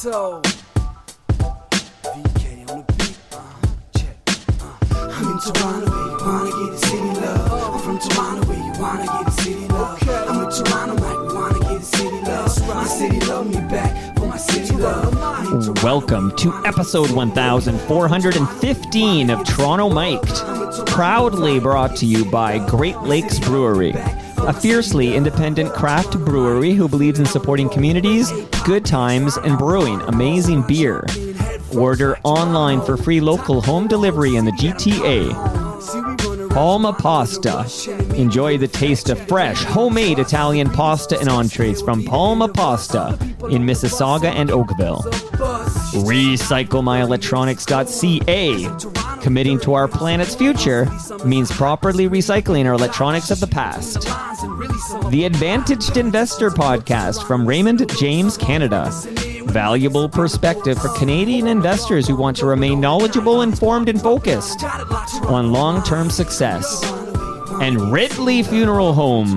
So, VK on the beat, check. I'm in Toronto where you wanna get a city love. I'm from Toronto where you wanna get a city love. I'm in Toronto like we wanna get a city love. My city love me back for my city love. Welcome to episode 1415 of Toronto Mic'd, proudly brought to you by Great Lakes Brewery, a fiercely independent craft brewery who believes in supporting communities, good times, and brewing amazing beer. Order online for free local home delivery in the GTA. Palma Pasta. Enjoy the taste of fresh, homemade Italian pasta and entrees from Palma Pasta in Mississauga and Oakville. RecycleMyElectronics.ca. Committing to our planet's future means properly recycling our electronics of the past. The Advantaged Investor Podcast from Raymond James Canada. Valuable perspective for Canadian investors who want to remain knowledgeable, informed, and focused on long-term success. And Ridley Funeral Home,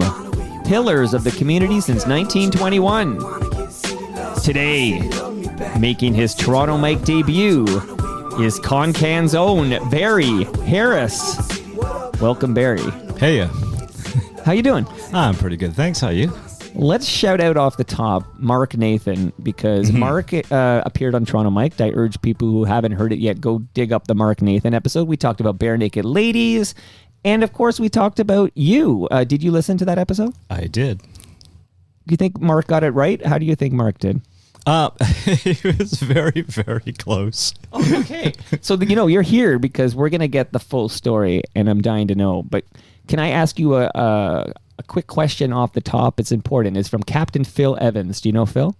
pillars of the community since 1921. Today, making his Toronto Mic debut, is Kon Kan's own Barry Harris. Welcome, Barry. Hey, How you doing? I'm pretty good. Thanks. How are you? Let's shout out off the top Mark Nathan, because Mark appeared on Toronto Mic'd. I urge people who haven't heard it yet, go dig up the Mark Nathan episode. We talked about bare naked ladies, and of course we talked about you. Did you listen to that episode? I did. Do you think Mark got it right? How do you think Mark did? He was very, very close. Oh, okay. So, you're here because we're going to get the full story, and I'm dying to know. But can I ask you a quick question off the top? It's important. It's from Captain Phil Evans. Do you know Phil?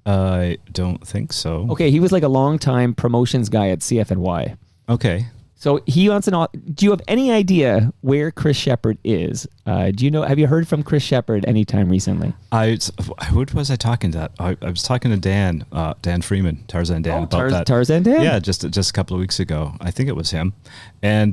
I don't think so. Okay, he was like a long-time promotions guy at CFNY. Okay. So he wants to know, do you have any idea where Chris Shepard is? Have you heard from Chris Shepard anytime recently? Who was I talking to? I was talking to Dan Freeman, Tarzan Dan, about that. Tarzan Dan? Yeah, just a couple of weeks ago. I think it was him. And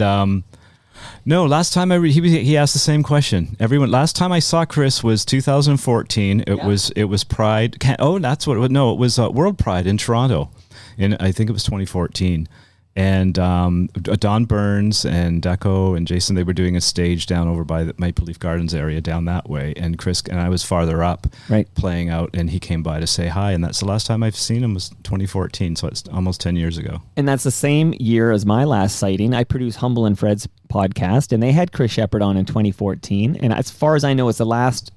no, last time he asked the same question. Last time I saw Chris was 2014. It was Pride. That's what it was. No, it was World Pride in Toronto. I think it was 2014. And Don Burns and Deco and Jason, they were doing a stage down over by the Maple Leaf Gardens area down that way. And Chris and I was farther up playing out, and he came by to say hi. And that's the last time I've seen him was 2014. So it's almost 10 years ago. And that's the same year as my last sighting. I produced Humble and Fred's podcast, and they had Chris Shepard on in 2014. And as far as I know, it's the last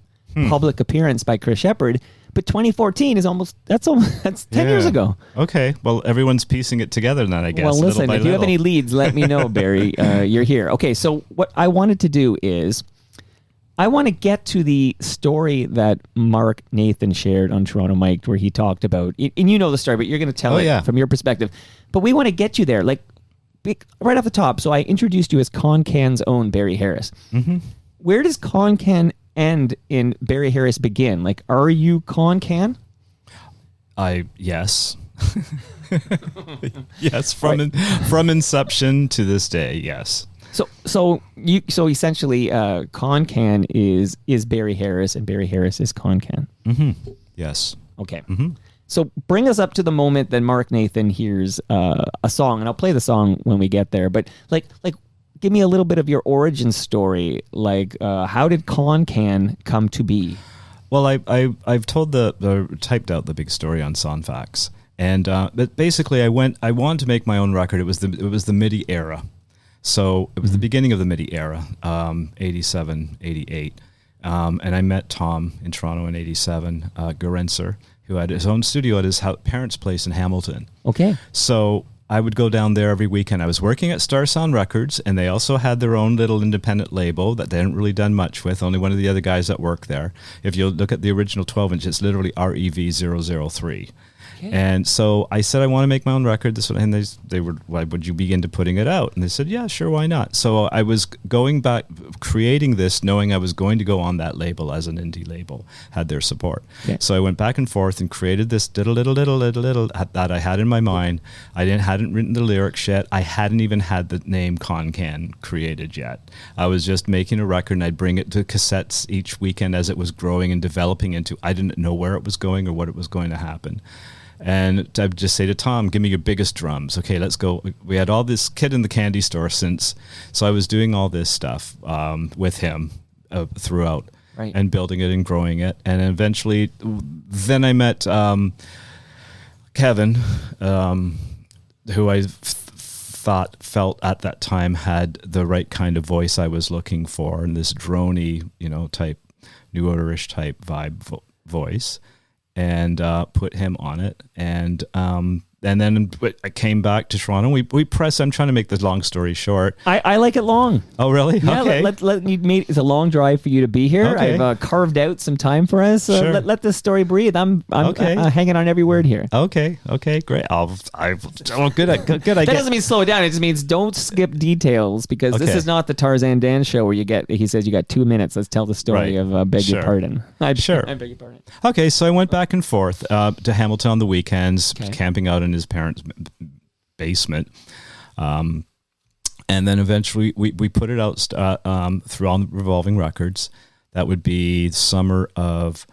public appearance by Chris Shepard. But 2014 is that's 10 years ago. Okay. Well, everyone's piecing it together then, I guess. Well, listen, if you have any leads, let me know, Barry. You're here. Okay, so what I wanted to do is I want to get to the story that Mark Nathan shared on Toronto Mic'd, where he talked about, and you know the story, but you're going to tell it from your perspective. But we want to get you there, like right off the top. So I introduced you as Kon Kan's own Barry Harris. Mm-hmm. Where does Kon Kan end in Barry Harris begin? Like, are you Kon Kan? Yes. Yes, from inception to this day, yes. So essentially, Kon Kan is Barry Harris, and Barry Harris is Kon Kan. Mm-hmm. Yes. Okay. Mm-hmm. So bring us up to the moment that Mark Nathan hears a song, and I'll play the song when we get there. But like. Give me a little bit of your origin story. Like, how did Kon Kan come to be? Well, I've told typed out the big story on Sonfax, and but basically I wanted to make my own record. It was the MIDI era, so it was the beginning of the MIDI era, 87, 88, and I met Tom in Toronto in 87, Garenser, who had his own studio at his parents' place in Hamilton. Okay, so I would go down there every weekend. I was working at Star Sound Records, and they also had their own little independent label that they hadn't really done much with. Only one of the other guys that worked there. If you look at the original 12-inch, it's literally REV003. Okay. And so I said, I want to make my own record. And they were, why would you be into putting it out? And they said, yeah, sure, why not? So I was going back, creating this, knowing I was going to go on that label as an indie label, had their support. Yeah. So I went back and forth and created this little that I had in my mind. I hadn't written the lyrics yet. I hadn't even had the name Kon Kan created yet. I was just making a record, and I'd bring it to cassettes each weekend as it was growing and developing into, I didn't know where it was going or what it was going to happen. And I'd just say to Tom, give me your biggest drums. Okay, let's go. We had all this Kid in the Candy Store so I was doing all this stuff with him throughout and building it and growing it. And eventually, then I met Kevin, who I felt at that time had the right kind of voice I was looking for, and this droney, type, New Order-ish type vibe voice, and put him on it. And then I came back to Toronto. We pressed. I'm trying to make this long story short. I like it long. Oh, really? Yeah, okay. It's a long drive for you to be here. Okay. I've carved out some time for us. Sure. Let this story breathe. I'm Okay. Hanging on every word here. Okay, great. Good. That doesn't mean slow it down. It just means don't skip details, because this is not the Tarzan Dan show where he says you got 2 minutes. Let's tell the story of beg your pardon. I beg your pardon. Okay, so I went back and forth to Hamilton on the weekends, camping out in his parents' basement. And then eventually we put it out through on Revolving Records. That would be summer of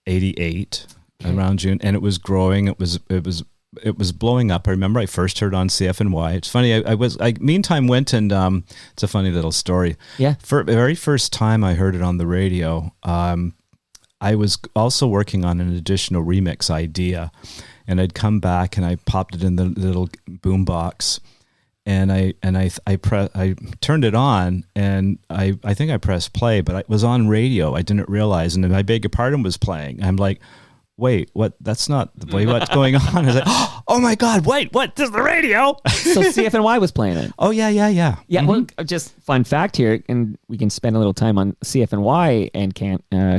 88, around June, and it was growing. It was blowing up. I remember I first heard on CFNY. It's funny. I meantime went and it's a funny little story. Yeah. For the very first time I heard it on the radio, I was also working on an additional remix idea, and I'd come back and I popped it in the little boom box, and I turned it on, and I think I pressed play, but it was on radio. I didn't realize, and I beg your pardon was playing. I'm like, wait, what? That's not the way. What's going on? I was like, oh my God, wait, what? This is the radio. So CFNY was playing it. Oh yeah. Yeah. Mm-hmm. Well, just fun fact here, and we can spend a little time on CFNY and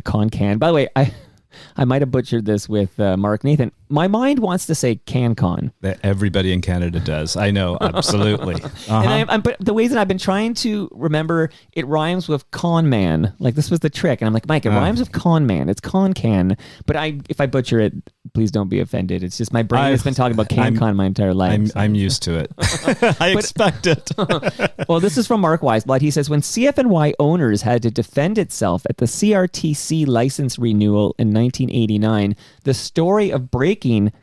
Kon Kan. By the way, I might have butchered this with Mark Nathan. My mind wants to say Kon Kan. That everybody in Canada does. I know, absolutely. And but the ways that I've been trying to remember, it rhymes with con man. Like, this was the trick. And I'm like, Mike, it rhymes with con man. It's Kon Kan. But if I butcher it, please don't be offended. It's just my brain has been talking about Kan my entire life. I'm used to it. I expect it. Well, this is from Mark Weisblad. He says, when CFNY owners had to defend itself at the CRTC license renewal in 1989, the story of breaking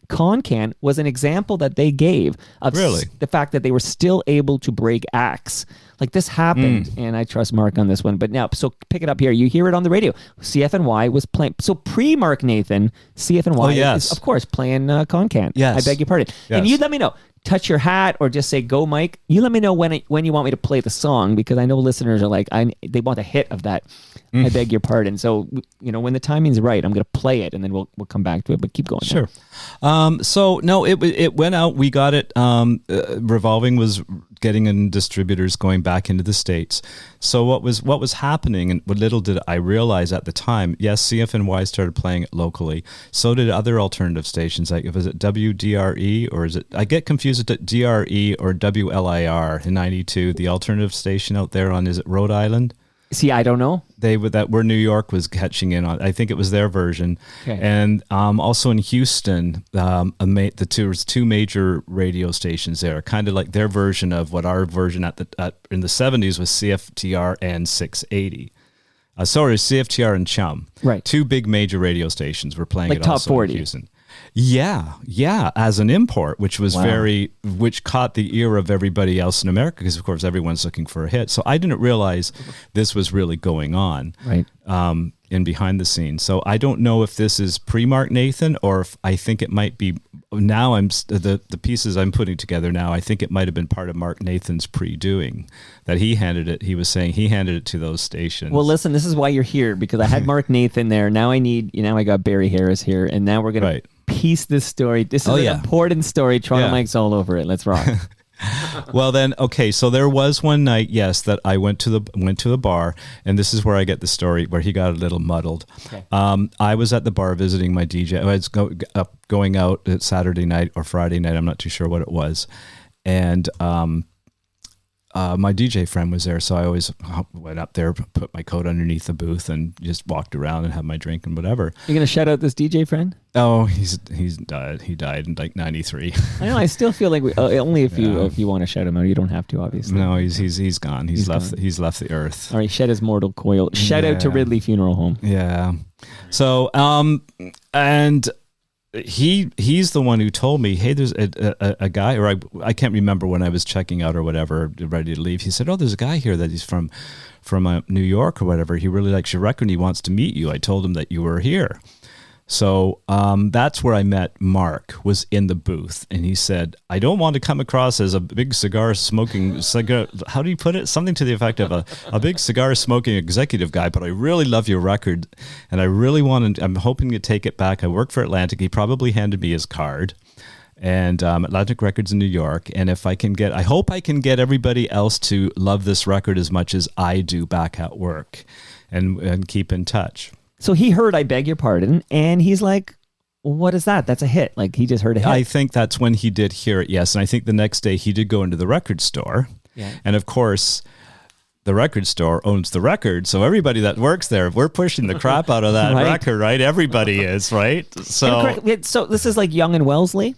Kon Kan was an example that they gave of the fact that they were still able to break acts. Like, this happened, and I trust Mark on this one. But now, so pick it up here. You hear it on the radio. CFNY was playing. So pre-Mark Nathan, CFNY is, of course, playing Kon Kan. Yes. I beg your pardon. Yes. And you let me know. Touch your hat or just say, go, Mike. You let me know when you want me to play the song, because I know listeners are like, they want a hit of that. I beg your pardon. So, when the timing's right, I'm going to play it, and then we'll come back to it, but keep going. Sure. So no, it went out. We got it. Revolving was getting in distributors going back into the States. So what was happening, and what little did I realize at the time, yes, CFNY started playing it locally. So did other alternative stations. Like, was it WDRE, or is it, I get confused with DRE or WLIR in 92, the alternative station out there on, is it Rhode Island? See, I don't know. Where New York was catching in on. I think it was their version. Okay. And also in Houston, there was two major radio stations there, kind of like their version of what our version in the 70s was CFTR and 680. CFTR and Chum. Right. Two big major radio stations were playing like it top also 40. in Houston. Yeah, as an import, which was which caught the ear of everybody else in America, because of course everyone's looking for a hit. So I didn't realize this was really going on, in behind the scenes. So I don't know if this is pre-Mark Nathan, or if I think it might be now. The pieces I'm putting together now, I think it might have been part of Mark Nathan's pre-doing that he was saying he handed it to those stations. Well, listen, this is why you're here, because I had Mark Nathan there. Now I got Barry Harris here, and now we're going to piece this story. This is an important story. Toronto Mike's all over it. Let's rock. Well then, okay, so there was one night, yes, that I went to the bar, and this is where I get the story where he got a little muddled. Okay. I was at the bar visiting my DJ. I was going out at Saturday night or Friday night, I'm not too sure what it was, and my DJ friend was there, so I always went up there, put my coat underneath the booth, and just walked around and had my drink and whatever. You're gonna shout out this DJ friend? Oh, he's died. He died in like 93. I know. I still feel like only if you want to shout him out, you don't have to, obviously. No, he's gone. He's left the earth. All right, shed his mortal coil. Shout out to Ridley Funeral Home. Yeah. So and he's the one who told me, hey, there's a guy, or I can't remember when I was checking out or whatever, ready to leave. He said, oh, there's a guy here that he's from New York or whatever. He really likes your record and he wants to meet you. I told him that you were here. So that's where I met Mark, was in the booth. And he said, I don't want to come across as a big cigar, how do you put it? Something to the effect of a big cigar smoking executive guy, but I really love your record. And I'm hoping to take it back. I work for Atlantic. He probably handed me his card. And Atlantic Records in New York. And if I hope I can get everybody else to love this record as much as I do back at work, and keep in touch. So he heard I Beg Your Pardon, and he's like, what is that? That's a hit. Like, he just heard a hit. I think that's when he did hear it, yes. And I think the next day he did go into the record store. Yeah. And of course, the record store owns the record. So everybody that works there, we're pushing the crap out of that Right. record, right? Everybody is, right? So, So this is like Young and Wellesley?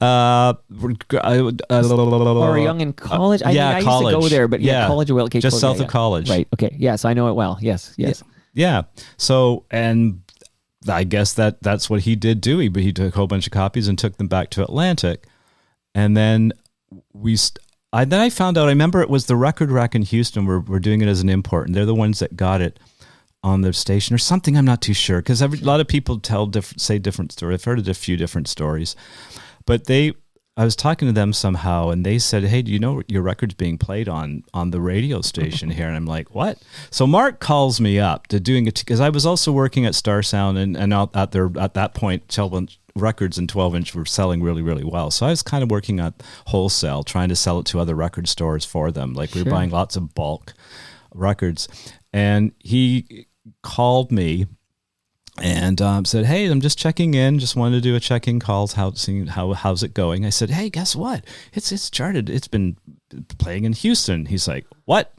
Or Young in College? I college. used to go there, but College of Wellesley. Just south of College. Right, okay. Yes, I know it well. Yes. Yeah. So, and I guess that's what he did do. He took a whole bunch of copies and took them back to Atlantic. And then I found out, I remember it was the Record Rack in Houston. We're doing it as an import, and they're the ones that got it on their station or something. I'm not too sure, because a lot of people say different stories. I've heard a few different stories, but I was talking to them somehow, and they said, hey, do you know your record's being played on the radio station here? And I'm like, what? So Mark calls me up to doing it, because I was also working at Star Sound, and at that point, 12-inch records and 12-inch were selling really, really well. So I was kind of working at wholesale, trying to sell it to other record stores for them. Like, we were buying lots of bulk records. And he called me and said, hey, I'm just checking in. Just wanted to do a check-in call. How's it going? I said, hey, guess what? It's charted. It's been playing in Houston. He's like, what?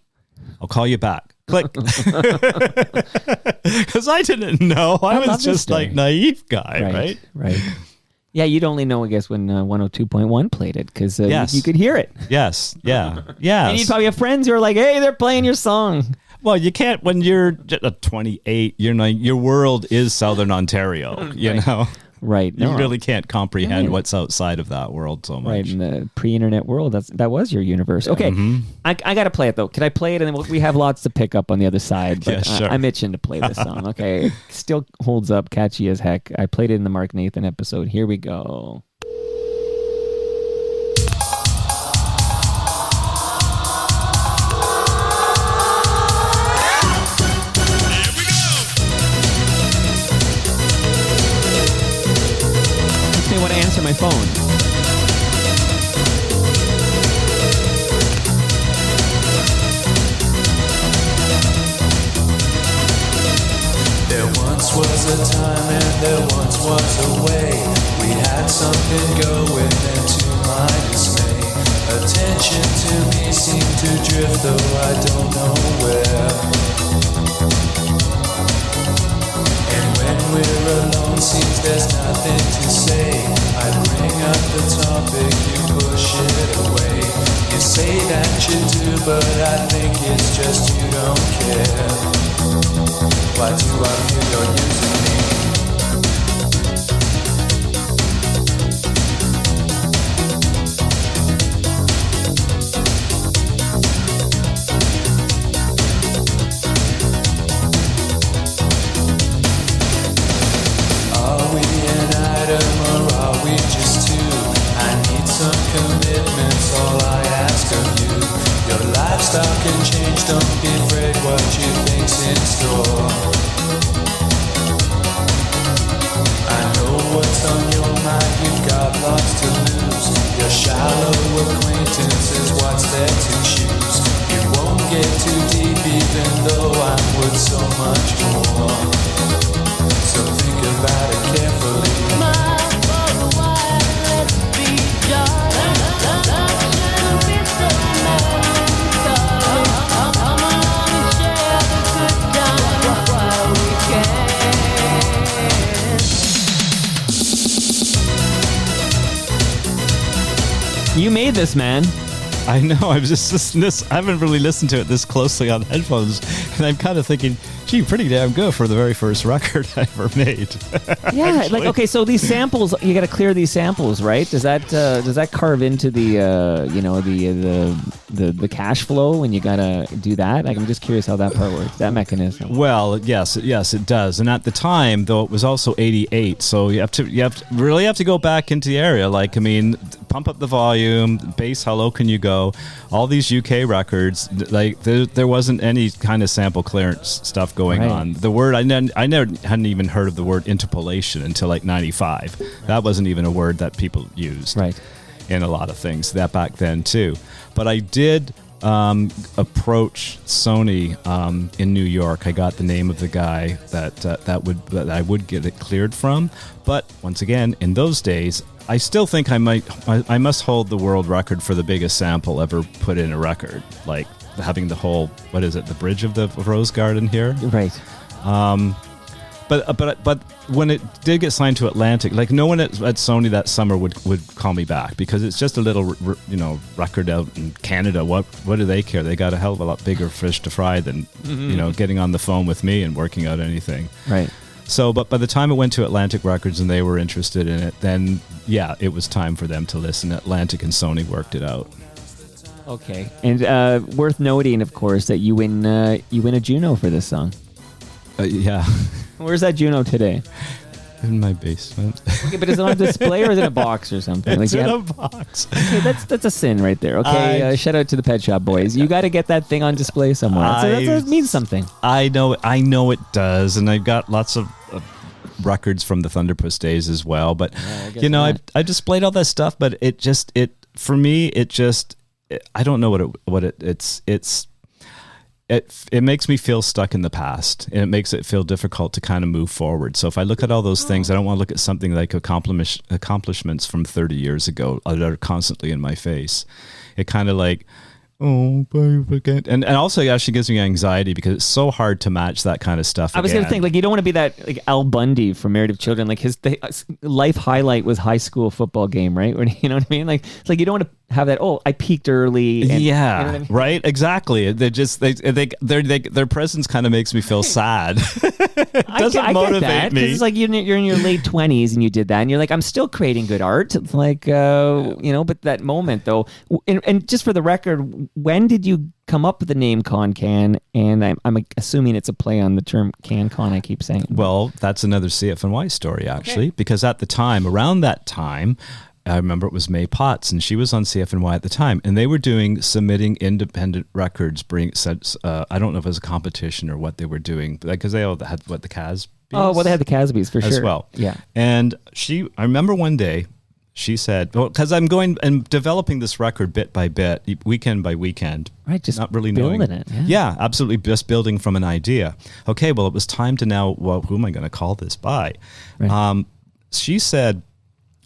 I'll call you back. Click. Because I didn't know. I was just like naive guy, right? Yeah, you'd only know, I guess, when 102.1 played it, because you could hear it. Yes, yeah. And you'd probably have friends who are like, hey, they're playing your song. Well, you can't, when you're 28, your world is Southern Ontario, you know? Right. You really can't comprehend what's outside of that world so much. Right, in the pre-internet world, that was your universe. Okay, I got to play it, though. Can I play it? And then we have lots to pick up on the other side, but yeah, sure. I'm itching to play this song. Okay, it still holds up, catchy as heck. I played it in the Mark Nathan episode. Here we go. They want to answer my phone. There once was a time and there once was a way. We had something going, and to my dismay, attention to me seemed to drift, though I don't know where. And when we're alone, seems there's nothing to say. I bring up the topic, you push it away. You say that you do, but I think it's just you don't care. Why do I feel you're using me? Are we an item or are we just two? I need some commitments, all I ask of you. Your lifestyle can change, don't be afraid what you think's in store. I know what's on your mind, you've got lots to lose. Your shallow acquaintance is what's there to choose. You won't get too deep even though I'm worth so much more. So think about it carefully. You made this, man. I know. I was just listening to this. I haven't really listened to it this closely on headphones, and I'm kind of thinking, gee, pretty damn good for the very first record I ever made. Yeah, like, okay, so these samples, you got to clear these samples, right? Does that carve into the the cash flow when you got to do that? Like, I'm just curious how that part works, that mechanism. Well, yes, it does. And at the time, though, it was also 88, so you really have to go back into the area. Like, I mean, pump up the volume, bass, how low can you go? All these UK records, like there wasn't any kind of sample clearance stuff going on. The word I never hadn't even heard of the word interpolation until like 95. That wasn't even a word that people used. Right. In a lot of things that back then too. But I did approach Sony in New York. I got the name of the guy that I would get it cleared from. But once again, in those days, I still think I must hold the world record for the biggest sample ever put in a record. Like having the whole, what is it, the bridge of the Rose Garden here? Right. But when it did get signed to Atlantic, like no one at Sony that summer would call me back because it's just a little record out in Canada. What do they care? They got a hell of a lot bigger fish to fry than getting on the phone with me and working out anything. Right. So, but by the time it went to Atlantic Records and they were interested in it, then yeah, it was time for them to listen. Atlantic and Sony worked it out. Okay, and worth noting, of course, that you win a Juno for this song. Yeah. Where's that Juno today? In my basement. Okay, but is it on display or is it in a box or something? It's in a box. Okay, that's a sin right there. Okay, shout out to the Pet Shop Boys. You got to get that thing on display somewhere. That means something. I know it does, and I've got lots of records from the Thunderpuss days as well. But I displayed all that stuff, but for me, I don't know it makes me feel stuck in the past, and it makes it feel difficult to kind of move forward. So if I look at all those things, I don't want to look at something like accomplishments from 30 years ago that are constantly in my face. It kind of like, oh, and also it actually gives me anxiety because it's so hard to match that kind of stuff. I was going to think, like, you don't want to be that like Al Bundy from Married with Children. Like his life highlight was high school football game, right? You know what I mean? Like it's like you don't want to have that. Oh, I peaked early. And, yeah, you know what I mean? Right. Exactly. Their presence kind of makes me feel sad. It doesn't motivate me. It's like you're in your late 20s and you did that, and you're like, I'm still creating good art. It's like but that moment though, and just for the record, when did you come up with the name Kon Kan? And I'm assuming it's a play on the term Can Con. I keep saying. Well, that's another CFNY story actually, because around that time. I remember it was May Potts, and she was on CFNY at the time, and they were submitting independent records. I don't know if it was a competition or what they were doing, because they all had the Casbys. Oh, well, they had the Casbys for sure as well. Yeah, and I remember one day she said, "Well, because I'm going and developing this record bit by bit, weekend by weekend, right? Just not really building knowing it. Yeah, absolutely, just building from an idea. Okay, well, it was time to now. Well, who am I going to call this by? Right. She said."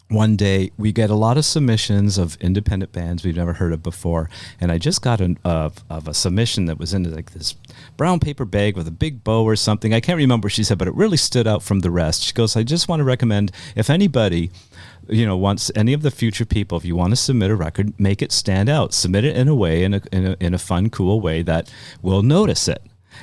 One day, we get a lot of submissions of independent bands we've never heard of before, and I just got of a submission that was in like this brown paper bag with a big bow or something. I can't remember what she said, but it really stood out from the rest. She goes, I just want to recommend, if anybody wants any of the future people, if you want to submit a record, make it stand out. Submit it in a way, in a fun, cool way that will notice it.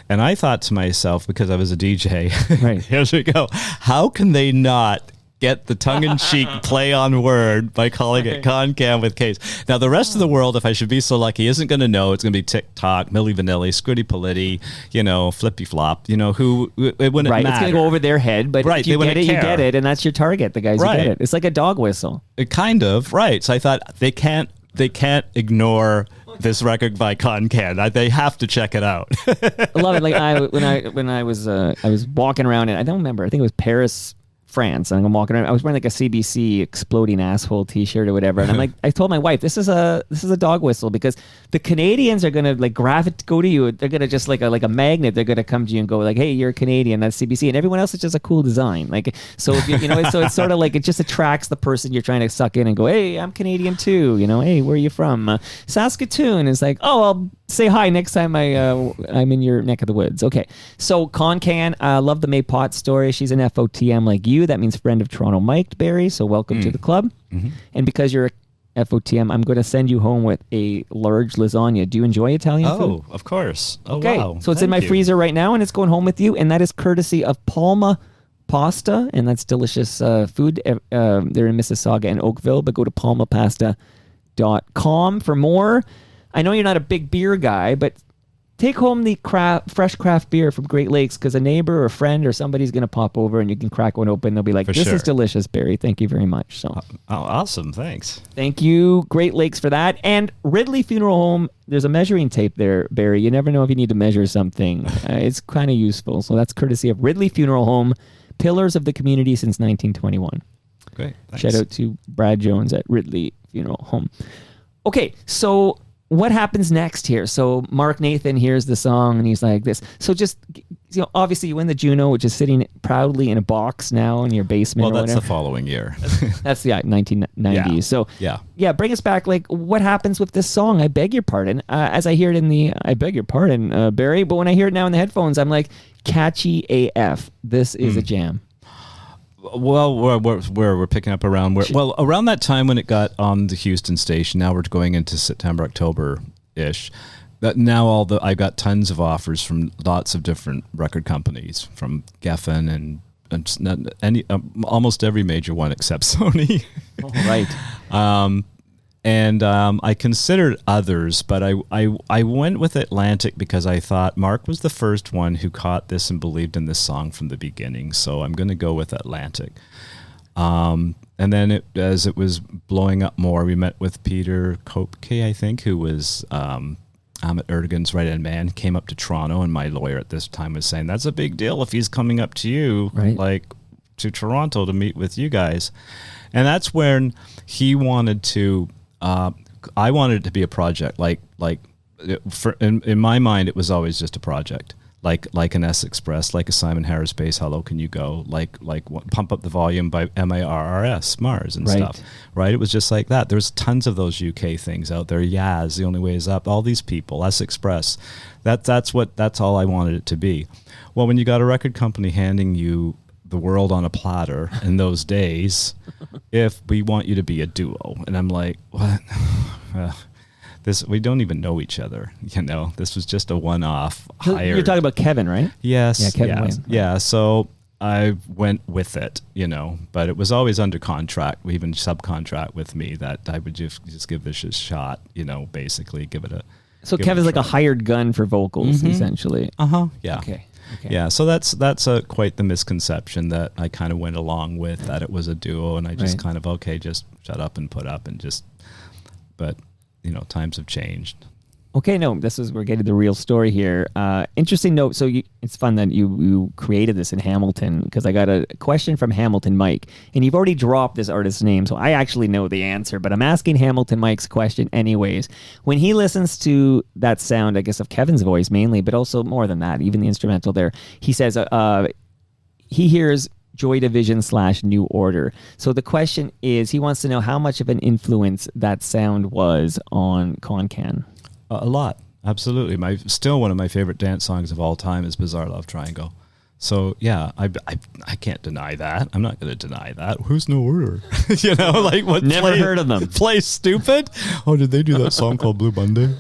And I thought to myself, because I was a DJ, right. Here we go. How can they not get the tongue-in-cheek play on word by calling it Kon Kan with K's? Now, the rest of the world, if I should be so lucky, isn't going to know. It's going to be TikTok, Milli Vanilli, Squiddy Politti, Flippy Flop, who it wouldn't matter. It's going to go over their head, but if you get it, you get it, and that's your target, the guys who get it. It's like a dog whistle. It kind of, right. So I thought they can't ignore this record by Kon Kan. They have to check it out. I love it. Like when I was walking around, and I don't remember, I think it was Paris, France, and I'm walking around. I was wearing like a CBC exploding asshole T-shirt or whatever, and I'm like, I told my wife, this is a dog whistle, because the Canadians are gonna like go to you. They're gonna just like a magnet. They're gonna come to you and go like, hey, you're a Canadian. That's CBC, and everyone else is just a cool design. Like, so if so it's sort of like it just attracts the person you're trying to suck in and go, hey, I'm Canadian too. Hey, where are you from? Saskatoon. It's like, oh, I'll say hi next time I'm in your neck of the woods. Okay, so Kon Kan, love the May Potts story. She's an FOTM like you. That means friend of Toronto Mike Barry. So welcome to the club. Mm-hmm. And because you're FOTM, I'm going to send you home with a large lasagna. Do you enjoy Italian food? Oh, of course. Oh, Okay, wow. so it's in my Thank you. freezer right now, and it's going home with you, and that is courtesy of Palma Pasta, and that's delicious food. They're in Mississauga and Oakville, but go to palmapasta.com for more. I know you're not a big beer guy, but take home the fresh craft beer from Great Lakes, because a neighbor or a friend or somebody's going to pop over and you can crack one open. They'll be like, For this sure. is delicious, Barry. Thank you very much. So Oh, awesome. Thanks. thank you, Great Lakes, for that. And Ridley Funeral Home, there's a measuring tape there, Barry. You never know if you need to measure something. It's kind of useful. So that's courtesy of Ridley Funeral Home, pillars of the community since 1921. Great. Thanks. Shout out to Brad Jones at Ridley Funeral Home. Okay, so what happens next here? So Mark Nathan hears the song and he's like this. So just, obviously you win the Juno, which is sitting proudly in a box now in your basement. Well, or that's whatever. the following year. That's 1990s. Yeah. So Yeah. bring us back. Like, what happens with this song? I beg your pardon. As I hear it I beg your pardon, Barry. But when I hear it now in the headphones, I'm like, catchy AF. This is a jam. Well, we're picking up around around that time when it got on the Houston station. Now we're going into September, October ish. That now I got tons of offers from lots of different record companies, from Geffen and almost every major one except Sony. Oh, right. And I considered others, but I went with Atlantic because I thought Mark was the first one who caught this and believed in this song from the beginning. So I'm going to go with Atlantic. And then as it was blowing up more, we met with Peter Kopke, I think, who was Amit Erdogan's right-hand man. He came up to Toronto, and my lawyer at this time was saying, that's a big deal if he's coming up to you, Right. like to Toronto to meet with you guys. And that's when he wanted to... I wanted it to be a project. In my mind, it was always just a project, like an S Express, like a Simon Harris bass. How low can you go? Like Pump Up the Volume by Mars and Right. stuff. Right? It was just like that. There's tons of those UK things out there. Yaz, The Only Way Is Up. All these people. S Express. That's all I wanted it to be. Well, when you got a record company handing you the world on a platter in those days, if we want you to be a duo, and I'm like, what? We don't even know each other. This was just a one-off hire. You're talking about Kevin, right? Yes. Yeah, Kevin yes, Williams. yeah. So I went with it, but it was always under contract, even subcontract with me, that I would just give this a shot, basically give it a. So give it Kevin's like a try. hired gun for vocals, essentially. Yeah. Okay. Yeah, so that's quite the misconception that I kind of went along with, that it was a duo, and I just Right. kind of, just shut up and put up and just, but, times have changed. Okay, no, we're getting the real story here. Interesting note. So it's fun that you created this in Hamilton, because I got a question from Hamilton Mike, and you've already dropped this artist's name, so I actually know the answer, but I'm asking Hamilton Mike's question anyways. When he listens to that sound, I guess, of Kevin's voice mainly, but also more than that, even the instrumental there, he says he hears Joy Division / New Order. So the question is, he wants to know how much of an influence that sound was on Kon Kan. A lot, absolutely. Still one of my favorite dance songs of all time is Bizarre Love Triangle. So yeah, I can't deny that. I'm not going to deny that. Who's New Order? What? Never heard of them. Play Stupid? Oh, did they do that song called Blue Monday?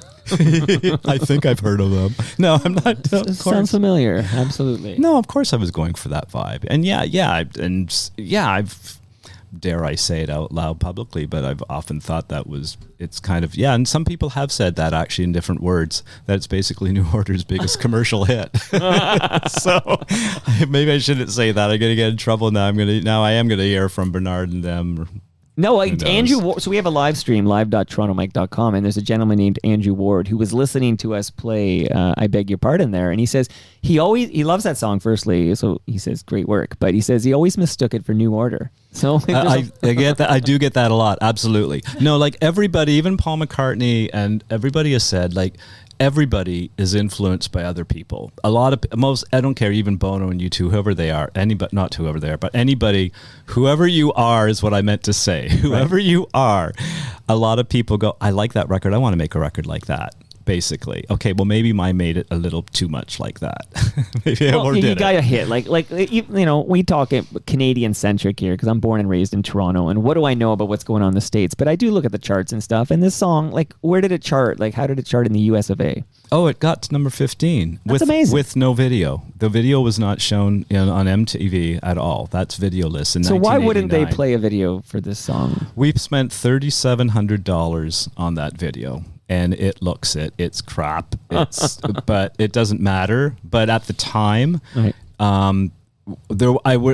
I think I've heard of them. No, I'm not. Of Sounds course. familiar. Absolutely. No, of course I was going for that vibe. And I've, dare I say it out loud publicly, but I've often thought it's kind of, and some people have said that actually in different words, that it's basically New Order's biggest commercial hit. So maybe I shouldn't say that. I'm going to get in trouble now. I am going to hear from Bernard and them. No, Who knows? Andrew Ward. So we have a live stream, live.torontomike.com, and there's a gentleman named Andrew Ward who was listening to us play I Beg Your Pardon there, and he says he loves that song, firstly, so he says great work, but he says he always mistook it for New Order. So I get that. I do get that a lot. Absolutely. No, like everybody, even Paul McCartney and everybody has said, like, everybody is influenced by other people. I don't care, even Bono and U2, whoever they are, not whoever they are, but anybody, whoever you are is what I meant to say. Whoever you are, a lot of people go, I like that record. I want to make a record like that. basically. Okay, well, maybe I made it a little too much like that. Maybe I Well, overdid you got it. a hit. You know, we talk Canadian centric here because I'm born and raised in Toronto. And what do I know about what's going on in the States? But I do look at the charts and stuff. And this song, like, where did it chart? Like, how did it chart in the US of A? Oh, it got to number 15. That's amazing. With no video. The video was not shown on MTV at all. That's videoless in So why wouldn't they 1989. play a video for this song? We've spent $3,700 on that video, and it looks it. It's crap. It's but it doesn't matter. But at the time, Right.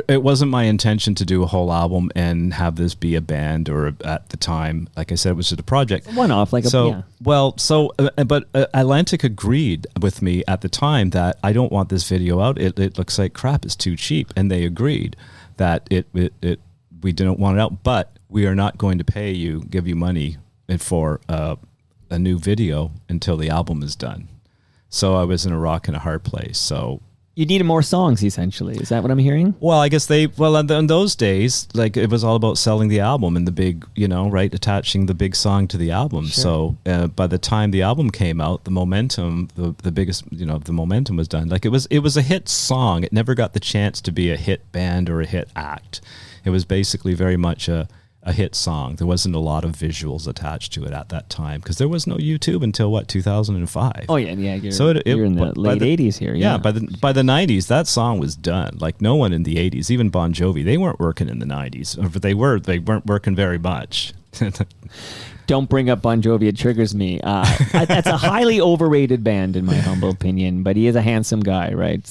it wasn't my intention to do a whole album and have this be a band, or at the time, like I said, it was just a project. One off, like So, but Atlantic agreed with me at the time that I don't want this video out. It looks like crap. It's too cheap. And they agreed that we didn't want it out, but we are not going to give you money for a new video until the album is done. So I was in a rock and a hard place. So You needed more songs, essentially. Is that what I'm hearing? well, I guess in those days, like, it was all about selling the album and the big, right, attaching the big song to the album. Sure. So by the time the album came out, the momentum, the biggest, the momentum was done. Like, it was a hit song. It never got the chance to be a hit band or a hit act. It was basically very much a hit song. There wasn't a lot of visuals attached to it at that time because there was no YouTube until 2005. Oh, yeah. You're, So you're in the by late 80s here. Yeah, by the 90s, that song was done. Like, no one in the 80s, even Bon Jovi, they weren't working in the 90s. Or if they weren't working very much. Don't bring up Bon Jovi. It triggers me. That's a highly overrated band, in my humble opinion. But he is a handsome guy, right?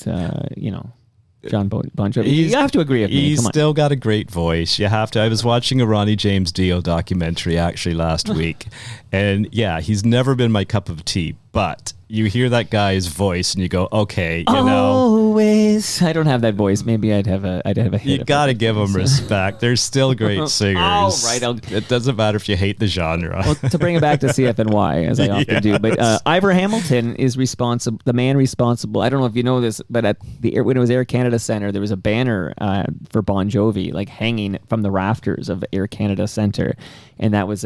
John Bon Jovi. You have to agree with me. He's Come on. still got a great voice. You have to. I was watching a Ronnie James Dio documentary actually last week. And yeah, he's never been my cup of tea. But you hear that guy's voice and you go, okay, Always. I don't have that voice. Maybe I'd have a hit. you if got to I- give him respect. They're still great singers. All right, It doesn't matter if you hate the genre. Well, to bring it back to CFNY, as I often do, but Ivor Hamilton is responsible. The man responsible. I don't know if you know this, but when it was Air Canada Centre, there was a banner for Bon Jovi, like, hanging from the rafters of Air Canada Centre, and that was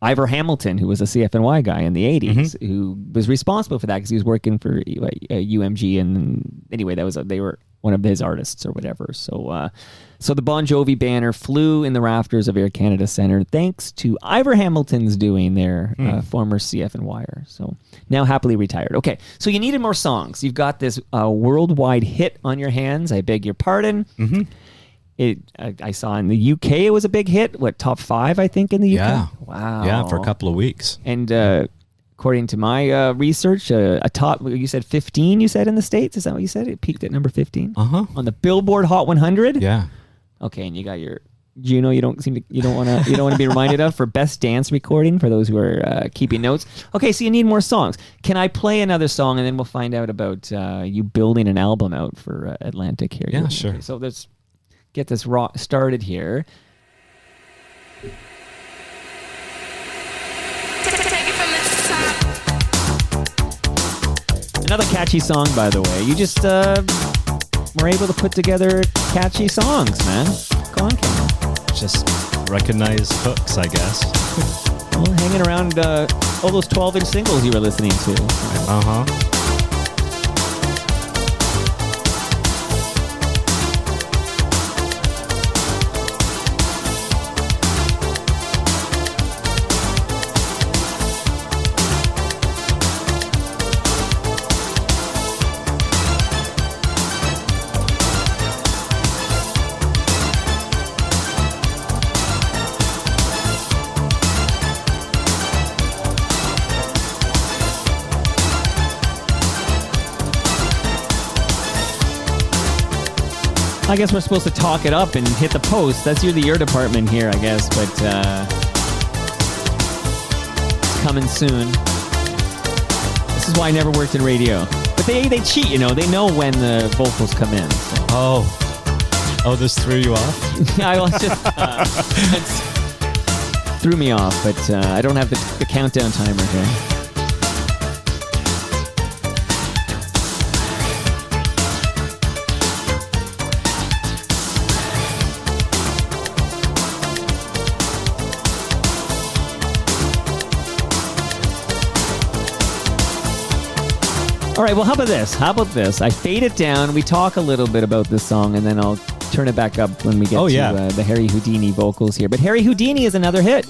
Ivor Hamilton, who was a CFNY guy in the 80s, who was responsible for that because he was working for UMG, and anyway, they were one of his artists or whatever. So the Bon Jovi banner flew in the rafters of Air Canada Centre thanks to Ivor Hamilton's doing, their former CFNYer. So now happily retired. Okay, so you needed more songs. You've got this worldwide hit on your hands. I beg your pardon. Mm-hmm. I saw in the UK it was a big hit. Top 5, I think, in the UK? Yeah. Wow. Yeah, for a couple of weeks. And according to my research, a top, you said 15, you said, in the States? Is that what you said? It peaked at number 15? Uh-huh. On the Billboard Hot 100? Yeah. Okay, and you got your Juno you don't want to be reminded of for best dance recording for those who are keeping notes. Okay, so you need more songs. Can I play another song and then we'll find out about you building an album out for Atlantic here? Yeah, sure. Okay, so let's get this rock started here. Another catchy song, by the way. You just were able to put together catchy songs, man. Kon Kan. Just recognize hooks, I guess. Well, hanging around all those 12-inch singles you were listening to. Uh-huh. I guess we're supposed to talk it up and hit the post. That's the your department here, I guess, but it's coming soon. This is why I never worked in radio. But they cheat, They know when the vocals come in. So. Oh, this threw you off? I was just it threw me off, but I don't have the countdown timer here. All right, well, how about this? I fade it down. We talk a little bit about this song, and then I'll turn it back up when we get to the Harry Houdini vocals here. But Harry Houdini is another hit.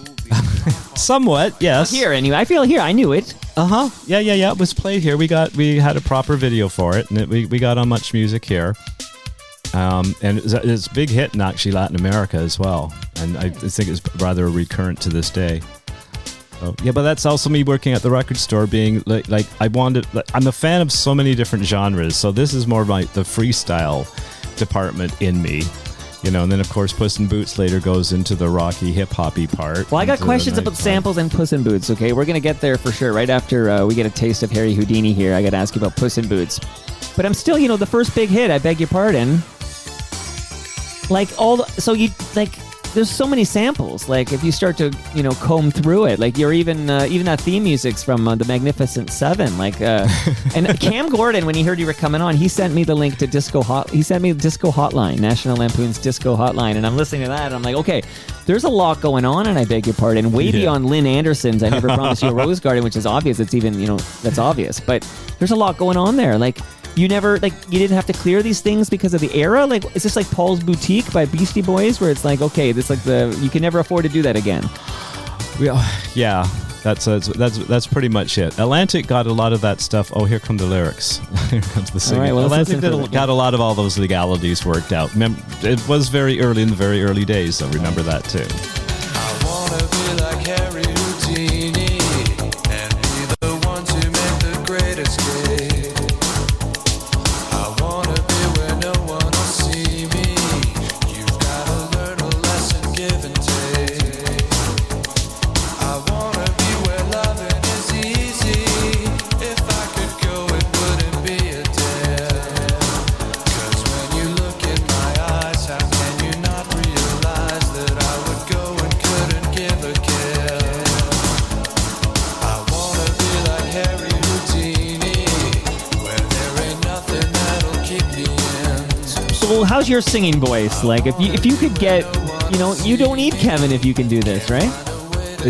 Somewhat, yes. Here, anyway. I feel here. I knew it. Yeah. It was played here. We had a proper video for it, and we got on Much Music here. And it's a big hit in actually Latin America as well. And I think it's rather recurrent to this day. So, yeah, but that's also me working at the record store, being like I'm a fan of so many different genres. So this is more like the freestyle department in me. You know, and then of course Puss in Boots later goes into the rocky hip hoppy part. Well, I got questions about samples and Puss in Boots. Okay, we're gonna get there for sure. Right after we get a taste of Harry Houdini here, I got to ask you about Puss in Boots. But I'm still, the first big hit. I beg your pardon. There's so many samples. Like if you start to comb through it, like you're even that theme music's from the Magnificent Seven. Like and Cam Gordon, when he heard you were coming on, he sent me the link to He sent me Disco Hotline, National Lampoon's Disco Hotline, and I'm listening to that. And I'm like, okay, there's a lot going on, and I beg your pardon. Way beyond Lynn Anderson's "I Never Promised You a Rose Garden," which is obvious. It's even that's obvious, but there's a lot going on there. Like. You never, you didn't have to clear these things because of the era? Like, is this like Paul's Boutique by Beastie Boys, where it's like, okay, this you can never afford to do that again? Yeah, that's pretty much it. Atlantic got a lot of that stuff. Oh, here come the lyrics. Here comes the singing. All right, well, Atlantic got a lot of all those legalities worked out. It was very early in the very early days, so remember that too. I wanna be like Harry Houdini and be the one to make the great escape. How's your singing voice? Like, if you could get, you don't need Kevin if you can do this, right?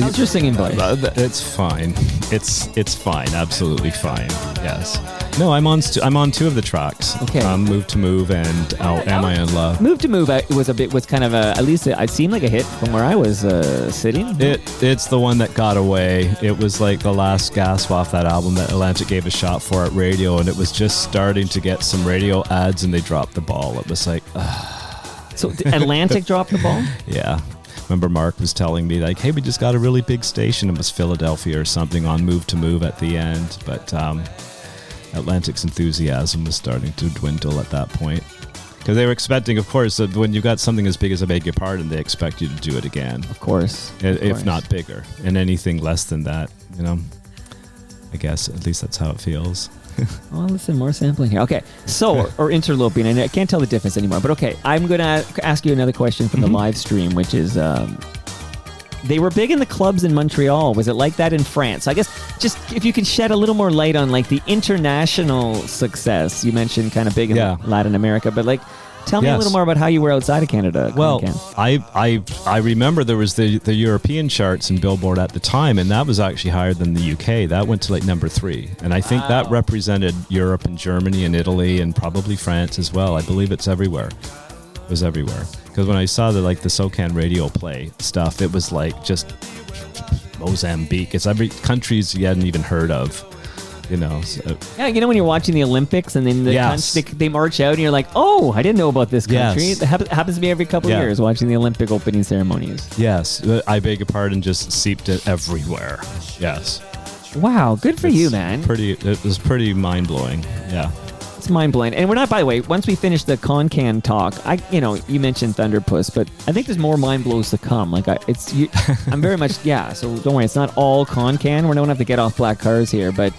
How's your singing voice? It's fine. It's fine. Absolutely fine. Yes. No, I'm on two of the tracks. Okay. Move to Move and Am I in Love? Move to Move was kind of at least it seemed like a hit from where I was sitting. It's the one that got away. It was like the last gasp off that album that Atlantic gave a shot for at radio, and it was just starting to get some radio ads, and they dropped the ball. It was like, So Atlantic dropped the ball? Yeah. Remember Mark was telling me, like, hey, we just got a really big station. It was Philadelphia or something on Move to Move at the end. But Atlantic's enthusiasm was starting to dwindle at that point. Because they were expecting, of course, that when you got something as big as I Beg Your Pardon, they expect you to do it again. Of course. If not bigger. And anything less than that, I guess at least that's how it feels. Well, listen, more sampling here. Okay, so, or interloping, and I can't tell the difference anymore. But okay, I'm going to ask you another question from the live stream, which is, they were big in the clubs in Montreal. Was it like that in France? I guess just if you could shed a little more light on like the international success. You mentioned kind of big in Latin America, but like, tell me a little more about how you were outside of Canada. Well, I remember there was the European charts in Billboard at the time, and that was actually higher than the UK. That went to like number 3, and I think that represented Europe and Germany and Italy and probably France as well. I believe it's everywhere. It was everywhere. Because when I saw the SoCan radio play stuff, it was like just Mozambique. It's every countries you hadn't even heard of. So. Yeah, when you're watching the Olympics and then they march out and you're like, oh, I didn't know about this country. It happens to me every couple of years watching the Olympic opening ceremonies. Yes, I beg your pardon, just seeped it everywhere. Yes. Wow, good for you, man. It was pretty mind-blowing, yeah. It's mind-blowing. And we're not, by the way, once we finish the Kon Kan talk, you mentioned Thunderpuss, but I think there's more mind blows to come. I'm very much, so don't worry, it's not all Kon Kan. We don't have to get off black cars here, but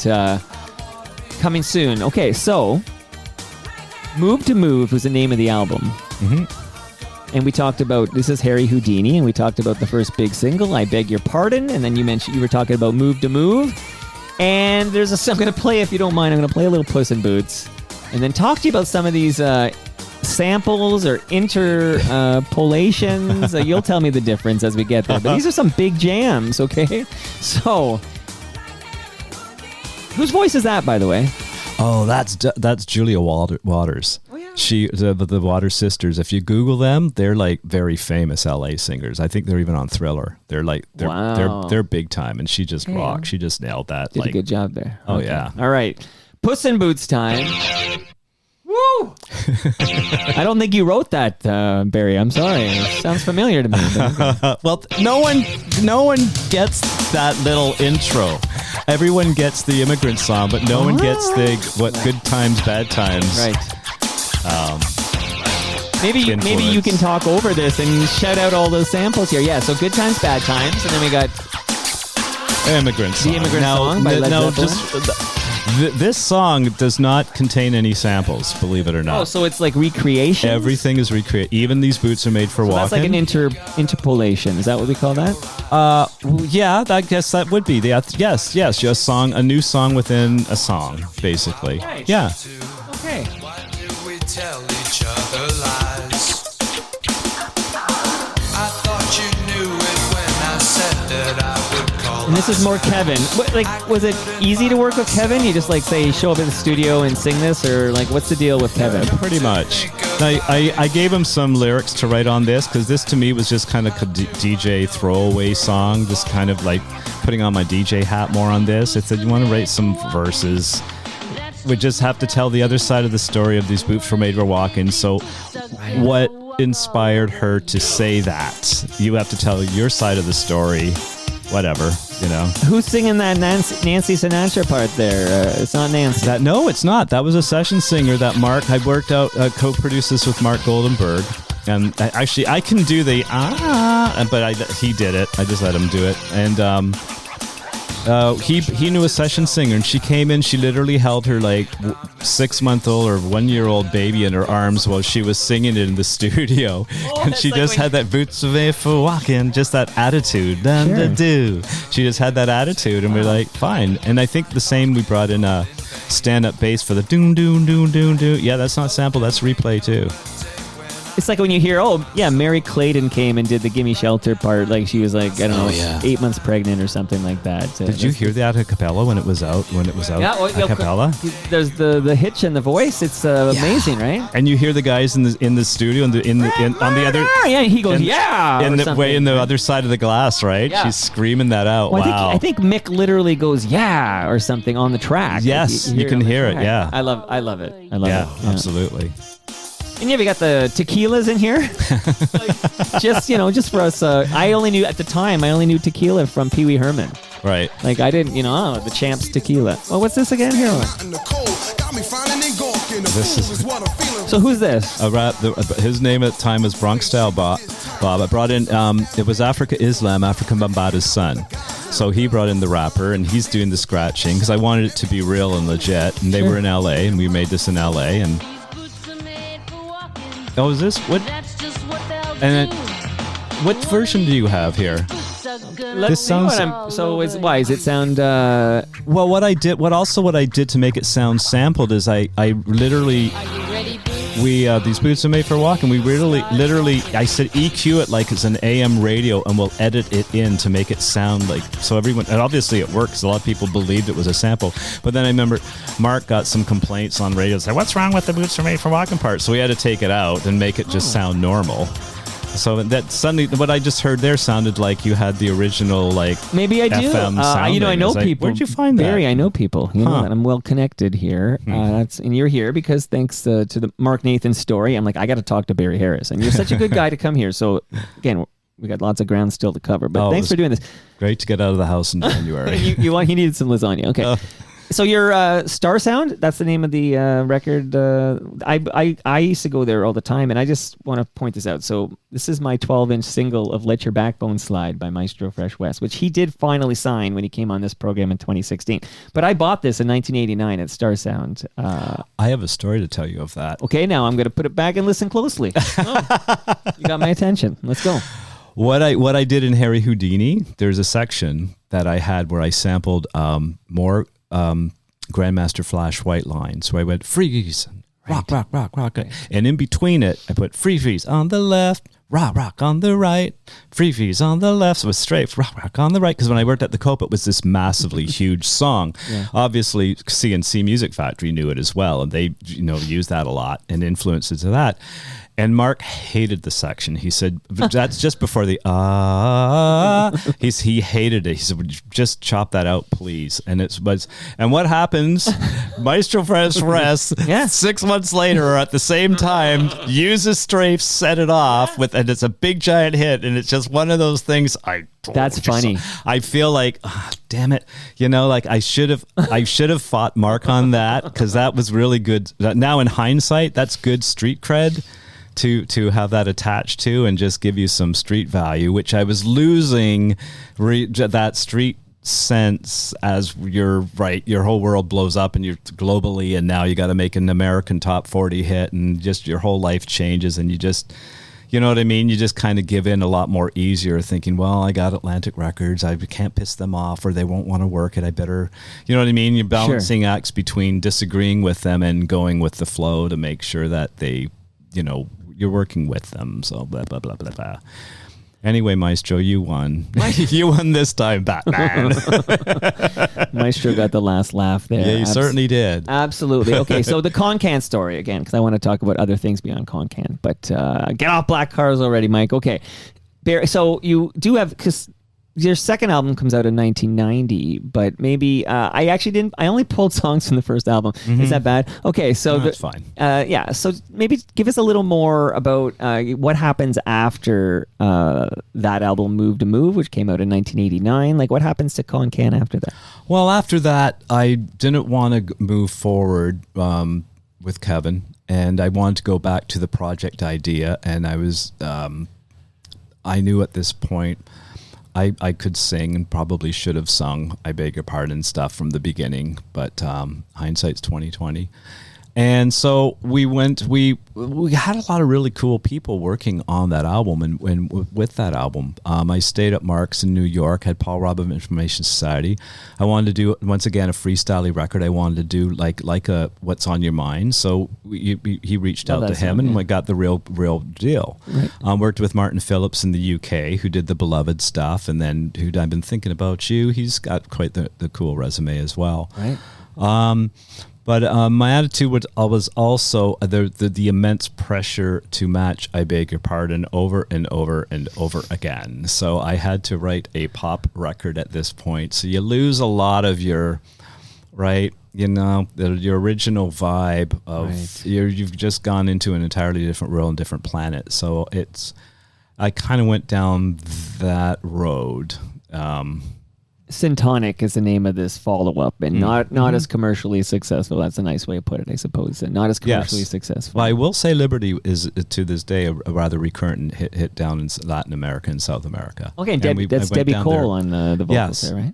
coming soon. Okay, so Move to Move was the name of the album. Mm-hmm. And we talked about, this is Harry Houdini, and we talked about the first big single, I Beg Your Pardon, and then you were talking about Move to Move. And I'm going to play, if you don't mind, I'm going to play a little Puss in Boots. And then talk to you about some of these samples or interpolations. You'll tell me the difference as we get there. But these are some big jams, okay? So, whose voice is that, by the way? Oh, that's Julia Waters. Oh, yeah. The Waters sisters. If you Google them, they're like very famous LA singers. I think they're even on Thriller. They're Wow. they're big time, and she just rocked. She just nailed that. Did a good job there. Oh, yeah. All right. Puss in Boots time. Woo! I don't think you wrote that, Barry. I'm sorry. It sounds familiar to me. Well, no one gets that little intro. Everyone gets the immigrant song, but no one gets the what good times, bad times. Right. Maybe you can talk over this and shout out all those samples here. Yeah, so good times, bad times, and then we got immigrant song. The immigrant song by Led Zeppelin. This song does not contain any samples, believe it or not. Oh, so it's like recreation? Everything is recreated. Even these boots are made for walking. That's like an interpolation. Is that what we call that? Yeah, I guess that would be. Yes, just a new song within a song, basically. Right. Yeah. Okay. Why do we tell each other lies? I thought you knew it when I said that I would call. And this is more Kevin. Was it easy to work with Kevin? You just say show up in the studio and sing this, or what's the deal with Kevin? Pretty much. I gave him some lyrics to write on this because this to me was just kind of a DJ throwaway song, just kind of like putting on my DJ hat more on this. I said, you want to write some verses? We just have to tell the other side of the story of these boots were made for walking. So what inspired her to say that? You have to tell your side of the story. Whatever, Who's singing that Nancy Sinatra part there? It's not Nancy. No, it's not. That was a session singer that Mark, I worked out, co-produced this with Mark Goldenberg. And I can do the but he did it. I just let him do it. And he knew a session singer, and she came in. She literally held her 6-month-old or 1-year-old baby in her arms while she was singing it in the studio. And she just had that boots made for walking, just that attitude. Sure. She just had that attitude, and we're like, fine. And I think the same. We brought in a stand-up bass for the doom doom doom doom doom. Yeah, that's not sample. That's replay too. It's like when you hear, Mary Clayton came and did the Gimme Shelter part, she was 8 months pregnant or something like that. Did you hear that a cappella when it was out? Yeah, a cappella? There's the hitch and the voice. It's amazing, right? And you hear the guys in the studio on the other. Yeah, he goes, in the way in the other side of the glass, right? Yeah. She's screaming that out. Well, wow. I think Mick literally goes, yeah, or something on the track. Yes, you can hear it. Yeah, I love it. I love it. Yeah, absolutely. And we got the tequilas in here. Just for us. I only knew tequila from Pee Wee Herman. Right. I didn't, the Champs tequila. Well, what's this again here? So who's this? His name at the time was Bronx Style Bob. I brought in, it was Africa Bambaata's son. So he brought in the rapper, and he's doing the scratching because I wanted it to be real and legit. And they were in LA, and we made this in LA. And is this what? And what version do you have here? This sounds. Why does it sound? Well, what I did to make it sound sampled is I literally. These boots are made for walking. We literally, I said EQ it like it's an AM radio, and we'll edit it in to make it sound so everyone. And obviously it works. A lot of people believed it was a sample. But then I remember Mark got some complaints on radio. Said, "What's wrong with the boots are made for walking part?" So we had to take it out and make it just sound normal. So that suddenly, what I just heard there sounded like you had the original Maybe I do. FM sounding. I know people. Where'd you find that? Barry, I know people. You know that I'm well connected here. And you're here because thanks to the Mark Nathan story. I'm I got to talk to Barry Harris, and you're such a good guy to come here. So again, we got lots of ground still to cover. But thanks for doing this. Great to get out of the house in January. He needed some lasagna. Okay. So your Star Sound, that's the name of the record. I used to go there all the time, and I just want to point this out. So this is my 12-inch single of Let Your Backbone Slide by Maestro Fresh West, which he did finally sign when he came on this program in 2016. But I bought this in 1989 at Star Sound. I have a story to tell you of that. Okay, now I'm going to put it back and listen closely. You got my attention. Let's go. What I did in Harry Houdini, there's a section that I had where I sampled more Grandmaster Flash White lines. So I went freeze, rock, rock, rock, rock. And in between it, I put freeze on the left, rock on the right, free on the left, so it's straight, rock on the right. Because when I worked at the Cope, it was this massively huge song. Yeah. Obviously, CNC Music Factory knew it as well, and they, used that a lot and influenced it to that. And Mark hated the section. He said, that's just before the he hated it. He said, would you just chop that out, please? And and what happens? Maestro Franz 6 months later, or at the same time, uses strafe, set it off and it's a big giant hit. And it's just one of those things. That's funny. I feel like, damn it, I should have fought Mark on that, because that was really good. Now in hindsight, that's good street cred to have that attached to and just give you some street value, which I was losing that street sense as your whole world blows up and you're globally, and now you got to make an American top 40 hit, and just your whole life changes, and you just, you know what I mean? You just kind of give in a lot more easier, thinking, well, I got Atlantic Records, I can't piss them off, or they won't want to work it, I better, you know what I mean? You're balancing acts between disagreeing with them and going with the flow to make sure that they, you're working with them. So blah, blah, blah, blah, blah. Anyway, Maestro, you won. You won this time, Batman. Maestro got the last laugh there. Yeah, you certainly did. Absolutely. Okay, so the Kon Kan story again, because I want to talk about other things beyond Kon Kan. But get off black cars already, Mike. Okay. So you do have... because your second album comes out in 1990, but maybe I only pulled songs from the first album. Mm-hmm. Is that bad? Okay, so that's fine. So maybe give us a little more about what happens after that album, Move to Move, which came out in 1989. Like, what happens to Kon Kan after that? Well, after that, I didn't want to move forward with Kevin, and I wanted to go back to the project idea, and I knew at this point I could sing, and probably should have sung I Beg Your Pardon stuff from the beginning, but hindsight's 2020. And so we had a lot of really cool people working on that album, and with that album, I stayed at Mark's in New York, had Paul Robb of Information Society. I wanted to do, once again, a freestyle record. I wanted to do like a What's on Your Mind. So he reached out to him, and we got the real deal. Right. Worked with Martin Phillips in the UK, who did the Beloved stuff, and then I've been thinking about you. He's got quite the cool resume as well. Right. But my attitude was also the immense pressure to match I Beg Your Pardon over and over and over again. So I had to write a pop record at this point. So you lose a lot of your, your original vibe of, you've just gone into an entirely different world and different planet. So I kind of went down that road. Syntonic is the name of this follow-up, and not as commercially successful. That's a nice way to put it, I suppose. And not as commercially successful. Well, I will say Liberty is, to this day, a rather recurrent hit down in Latin America and South America. Okay, that's Debbie Cole on the vocals there, right?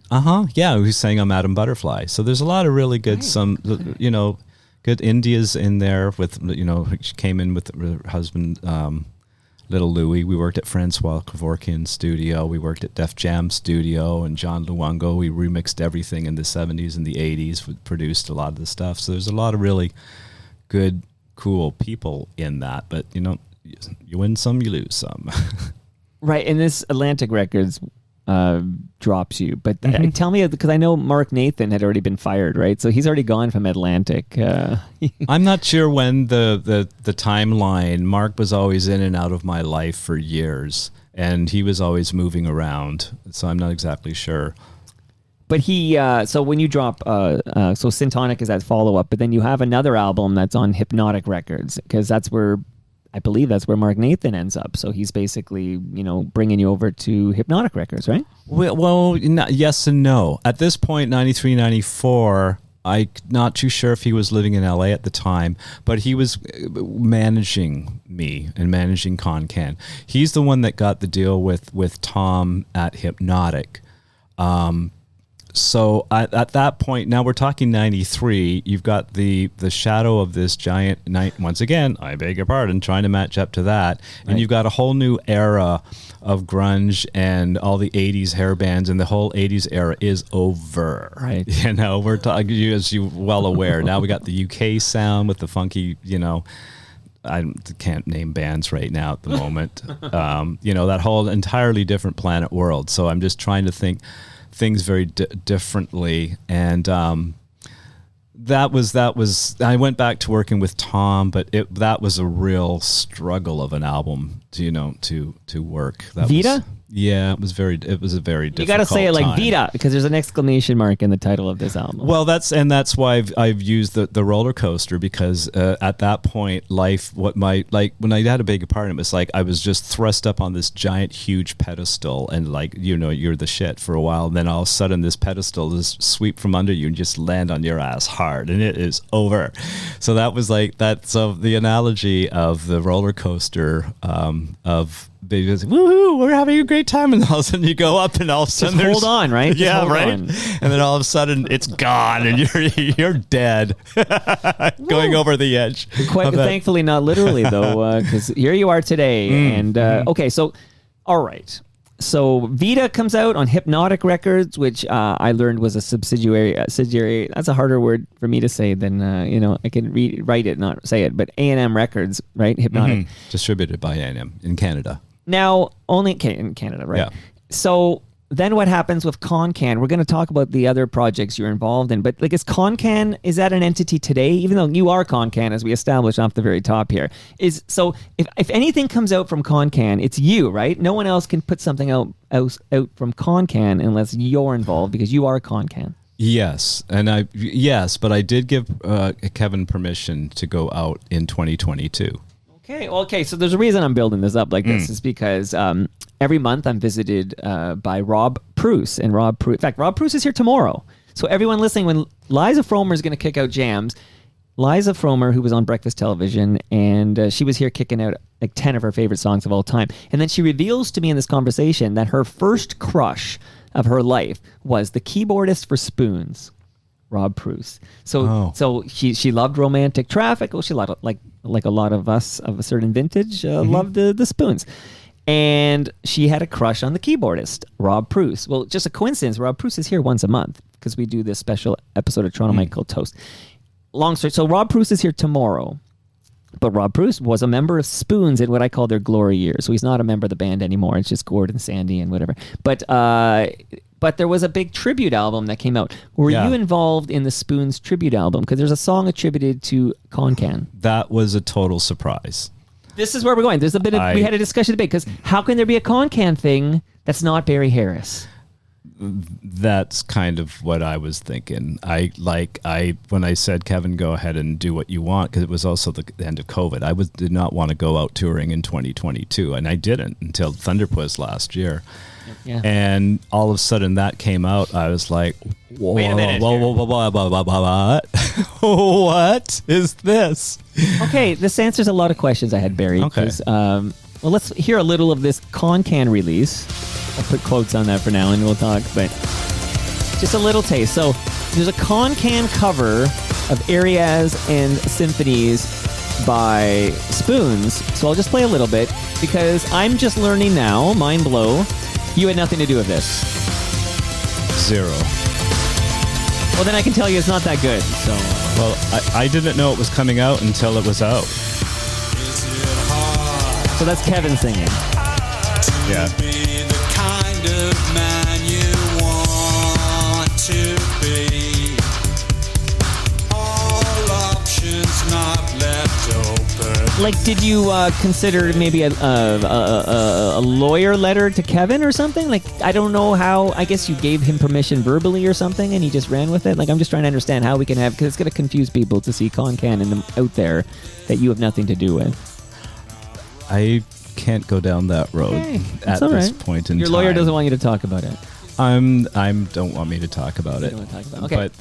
Yeah, who's saying I'm Adam Butterfly. So there's a lot of really good, good Indias in there with, she came in with her husband, Little Louie. We worked at Francois Kevorkian's studio. We worked at Def Jam studio and John Luongo. We remixed everything in the 70s and the 80s. We produced a lot of the stuff. So there's a lot of really good, cool people in that. But, you win some, you lose some. Right. And this Atlantic Records drops you. But tell me, because I know Mark Nathan had already been fired, right? So he's already gone from Atlantic. I'm not sure when the timeline. Mark was always in and out of my life for years, and he was always moving around. So I'm not exactly sure. But he, so when you drop, so Syntonic is that follow-up, but then you have another album that's on Hypnotic Records, because I believe that's where Mark Nathan ends up. So he's basically, bringing you over to Hypnotic Records, right? Well, yes and no. At this point, 93, 94, I'm not too sure if he was living in LA at the time, but he was managing me and managing Kon Kan. He's the one that got the deal with Tom at Hypnotic. So at that point, now we're talking 93, you've got the shadow of this giant night, once again, I beg your pardon, trying to match up to that. And right. You've got a whole new era of grunge and all the 80s hair bands, and the whole 80s era is over. Right. We're talking, as you're well aware, now we got the UK sound with the funky, I can't name bands right now at the moment. That whole entirely different planet world. So I'm just trying to think things very differently. And that was. I went back to working with Tom, but that was a real struggle of an album. To work. Vita? Yeah, it was a very difficult. You got to say it like time. Vita, because there's an exclamation mark in the title of this album. Well, that's why I've used the roller coaster, because at that point, life, when I had a big apartment, it was like I was just thrust up on this giant, huge pedestal, and you're the shit for a while, and then all of a sudden this pedestal just sweep from under you and just land on your ass hard, and it is over. So that was so the analogy of the roller coaster of. They just, woohoo, we're having a great time, and all of a sudden you go up, and all of a sudden just hold on, right? Yeah, hold right. on. And then all of a sudden it's gone, and you're dead, going over the edge. Quite thankfully, not literally though, because here you are today. And okay, so all right. So Vita comes out on Hypnotic Records, which I learned was a subsidiary. That's a harder word for me to say than I can write it, not say it. But A&M Records, right? Hypnotic, distributed by A&M in Canada. Now only in Canada, right? Yeah. So then what happens with Kon Kan? We're going to talk about the other projects you're involved in, but is Kon Kan, is that an entity today? Even though you are Kon Kan, as we established off the very top here, so if anything comes out from Kon Kan, it's you, right? No one else can put something out from Kon Kan unless you're involved, because you are Kon Kan. Yes, but I did give Kevin permission to go out in 2022. Okay. So there's a reason I'm building this up like this, is because every month I'm visited by Rob Pruce, and Rob Pruce is here tomorrow. So everyone listening, when Liza Fromer is going to kick out jams, Liza Fromer, who was on Breakfast Television, and she was here kicking out like 10 of her favorite songs of all time, and then she reveals to me in this conversation that her first crush of her life was the keyboardist for Spoons, Rob Pruce. So she loved Romantic Traffic. Well, she loved, like a lot of us of a certain vintage, loved the Spoons. And she had a crush on the keyboardist, Rob Pruce. Well, just a coincidence, Rob Pruce is here once a month because we do this special episode of Toronto Mike called Toast. Long story. So Rob Pruce is here tomorrow. But Rob Pruce was a member of Spoons in what I call their glory years. So he's not a member of the band anymore. It's just Gord and Sandy and whatever. But there was a big tribute album that came out. Were you involved in the Spoons tribute album? Because there's a song attributed to Kon Kan. That was a total surprise. This is where we're going. There's a bit of, we had a discussion debate, because how can there be a Kon Kan thing that's not Barry Harris? That's kind of what I was thinking. When I said, Kevin, go ahead and do what you want, because it was also the end of COVID. I did not want to go out touring in 2022, and I didn't until Thunderpuss last year. Yeah. And all of a sudden that came out. I was like, whoa, Wait a minute what is this? Okay, this answers a lot of questions I had, Barry. Okay. Well, let's hear a little of this Kon Kan release. I'll put quotes on that for now and we'll talk, but just a little taste. So there's a Kon Kan cover of Arias and Symphonies by Spoons. So I'll just play a little bit, because I'm just learning now, mind blow, you had nothing to do with this. Zero. Well, then I can tell you it's not that good. So, well, I didn't know it was coming out until it was out. So that's Kevin singing. Yeah. Be the kind of man you want to be. All options not left open. Like, did you consider maybe a lawyer letter to Kevin or something? Like, I don't know how. I guess you gave him permission verbally or something, and he just ran with it. Like, I'm just trying to understand how we can have, because it's going to confuse people to see Kon Kan out there that you have nothing to do with. I can't go down that road at this point in time. Your lawyer doesn't want you to talk about it. Don't want me to talk about it. Don't want to talk about it. Okay. But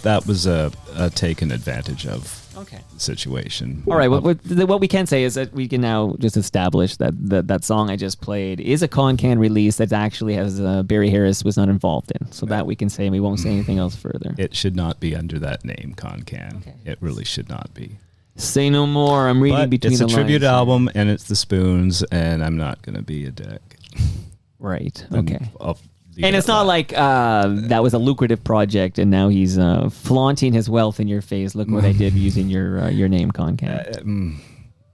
that was a taken advantage of situation. All right. What we can say is that we can now just establish that song I just played is a Kon Kan release that actually has Barry Harris was not involved in. So that we can say, and we won't say anything else further. It should not be under that name, Kon Kan. Okay. It really should not be. Say no more. I'm reading between the lines. It's a tribute album, and it's the Spoons, and I'm not going to be a dick. Right. Okay. And it's not like that was a lucrative project, and now he's flaunting his wealth in your face. Look what I did using your name, Kon Kan.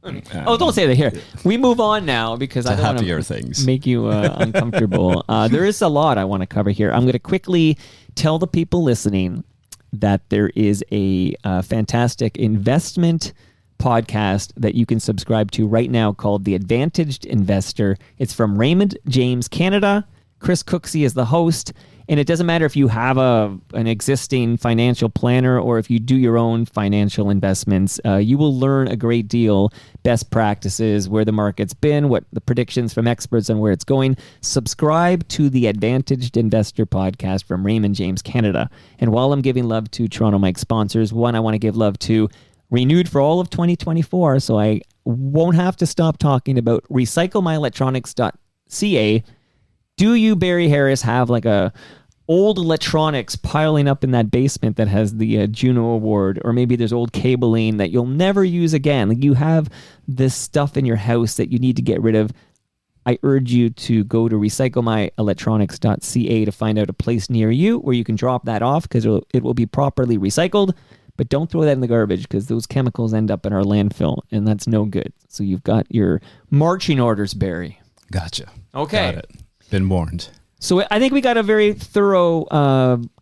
Oh, don't say that here. We move on now because I don't want happier to things. make you uncomfortable. There is a lot I want to cover here. I'm going to quickly tell the people listening that there is a fantastic investment podcast that you can subscribe to right now called The Advantaged Investor. It's from Raymond James Canada. Chris Cooksey is the host. And it doesn't matter if you have an existing financial planner or if you do your own financial investments. You will learn a great deal, best practices, where the market's been, what the predictions from experts on where it's going. Subscribe to the Advantaged Investor podcast from Raymond James Canada. And while I'm giving love to Toronto Mike sponsors, one, I want to give love to Renewed for all of 2024, so I won't have to stop talking about recyclemyelectronics.ca. Do you, Barry Harris, have like a old electronics piling up in that basement that has the Juno Award, or maybe there's old cabling that you'll never use again? Like you have this stuff in your house that you need to get rid of. I urge you to go to recyclemyelectronics.ca to find out a place near you where you can drop that off because it will be properly recycled. But don't throw that in the garbage because those chemicals end up in our landfill, and that's no good. So you've got your marching orders, Barry. Gotcha. Okay. Got it. Been warned. So I think we got a very thorough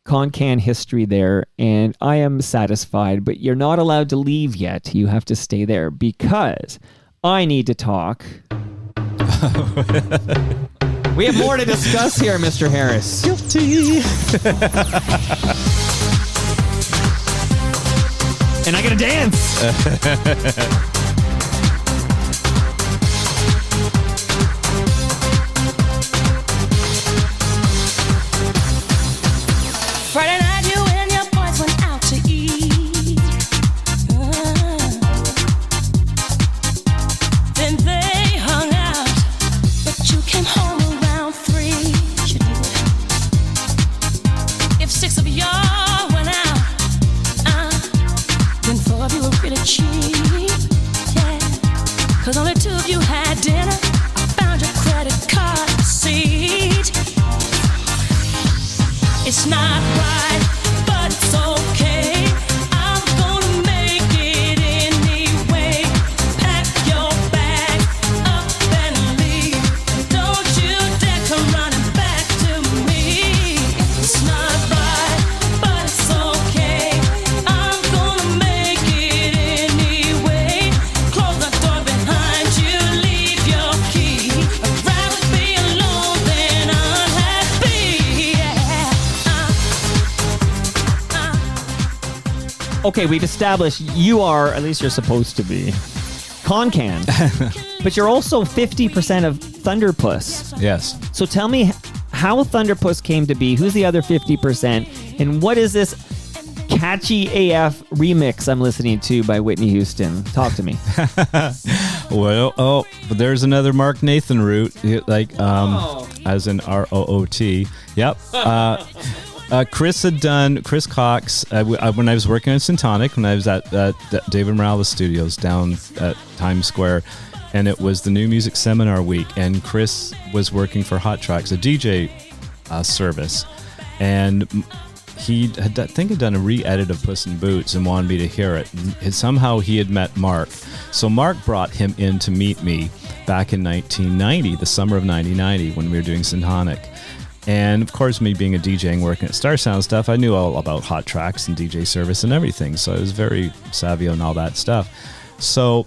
Kon Kan history there, and I am satisfied, but you're not allowed to leave yet. You have to stay there because I need to talk. We have more to discuss here, Mr. Harris. Guilty. And I gotta dance. Friday night, you and your boys went out to eat. Then they hung out, but you came home around 3. You did. If 6 of y'all went out, then 4 of you were really cheap. Yeah, 'cause only 2 of you had dinner. I found your credit card receipt. It's not right, but it's okay. I'm gonna make it anyway. Pack your bag up and leave. Don't you dare come running back to me. It's not right, but it's okay. I'm gonna make it anyway. Close the door behind you, leave your key. I'd rather be alone than unhappy. Yeah. Okay, we've established you are, at least you're supposed to be, Kon Kan. But you're also 50% of Thunderpuss. Yes. So tell me how Thunderpuss came to be, who's the other 50%, and what is this catchy AF remix I'm listening to by Whitney Houston? Talk to me. Well, but there's another Mark Nathan route, as in ROOT. Yep. Chris Cox, when I was working at Syntonic, when I was at David Morales Studios down at Times Square, and it was the New Music Seminar Week, and Chris was working for Hot Tracks, a DJ service, and he had, I think, had done a re-edit of Puss in Boots and wanted me to hear it. And somehow he had met Mark. So Mark brought him in to meet me back in 1990, the summer of 1990, when we were doing Syntonic. And of course, me being a DJ and working at Star Sound stuff, I knew all about Hot Tracks and DJ service and everything. So I was very savvy on all that stuff. So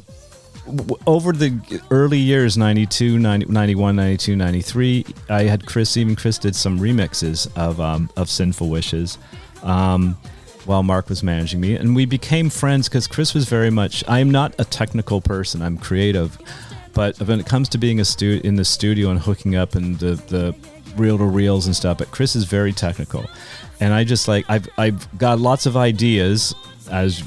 over the early years, 92, 91, 92, 93, I had Chris did some remixes of Sinful Wishes while Mark was managing me. And we became friends because Chris was very much, I'm not a technical person, I'm creative. But when it comes to being in the studio and hooking up and the reel-to-reels and stuff, but Chris is very technical, and I just I've got lots of ideas, as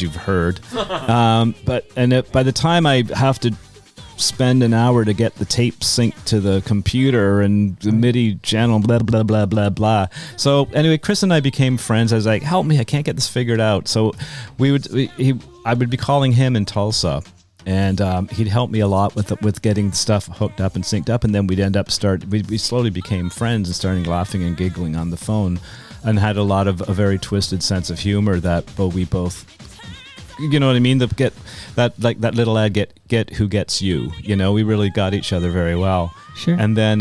you've heard, by the time I have to spend an hour to get the tape synced to the computer and the MIDI channel, blah blah blah blah blah. So anyway, Chris and I became friends. I was like, help me, I can't get this figured out. So I would be calling him in Tulsa. And he'd help me a lot with getting stuff hooked up and synced up, and then we'd end up we slowly became friends and started laughing and giggling on the phone, and had a very twisted sense of humor that we both you know what I mean? Get that, like that little ad, get who gets you. You know, we really got each other very well. Sure. And then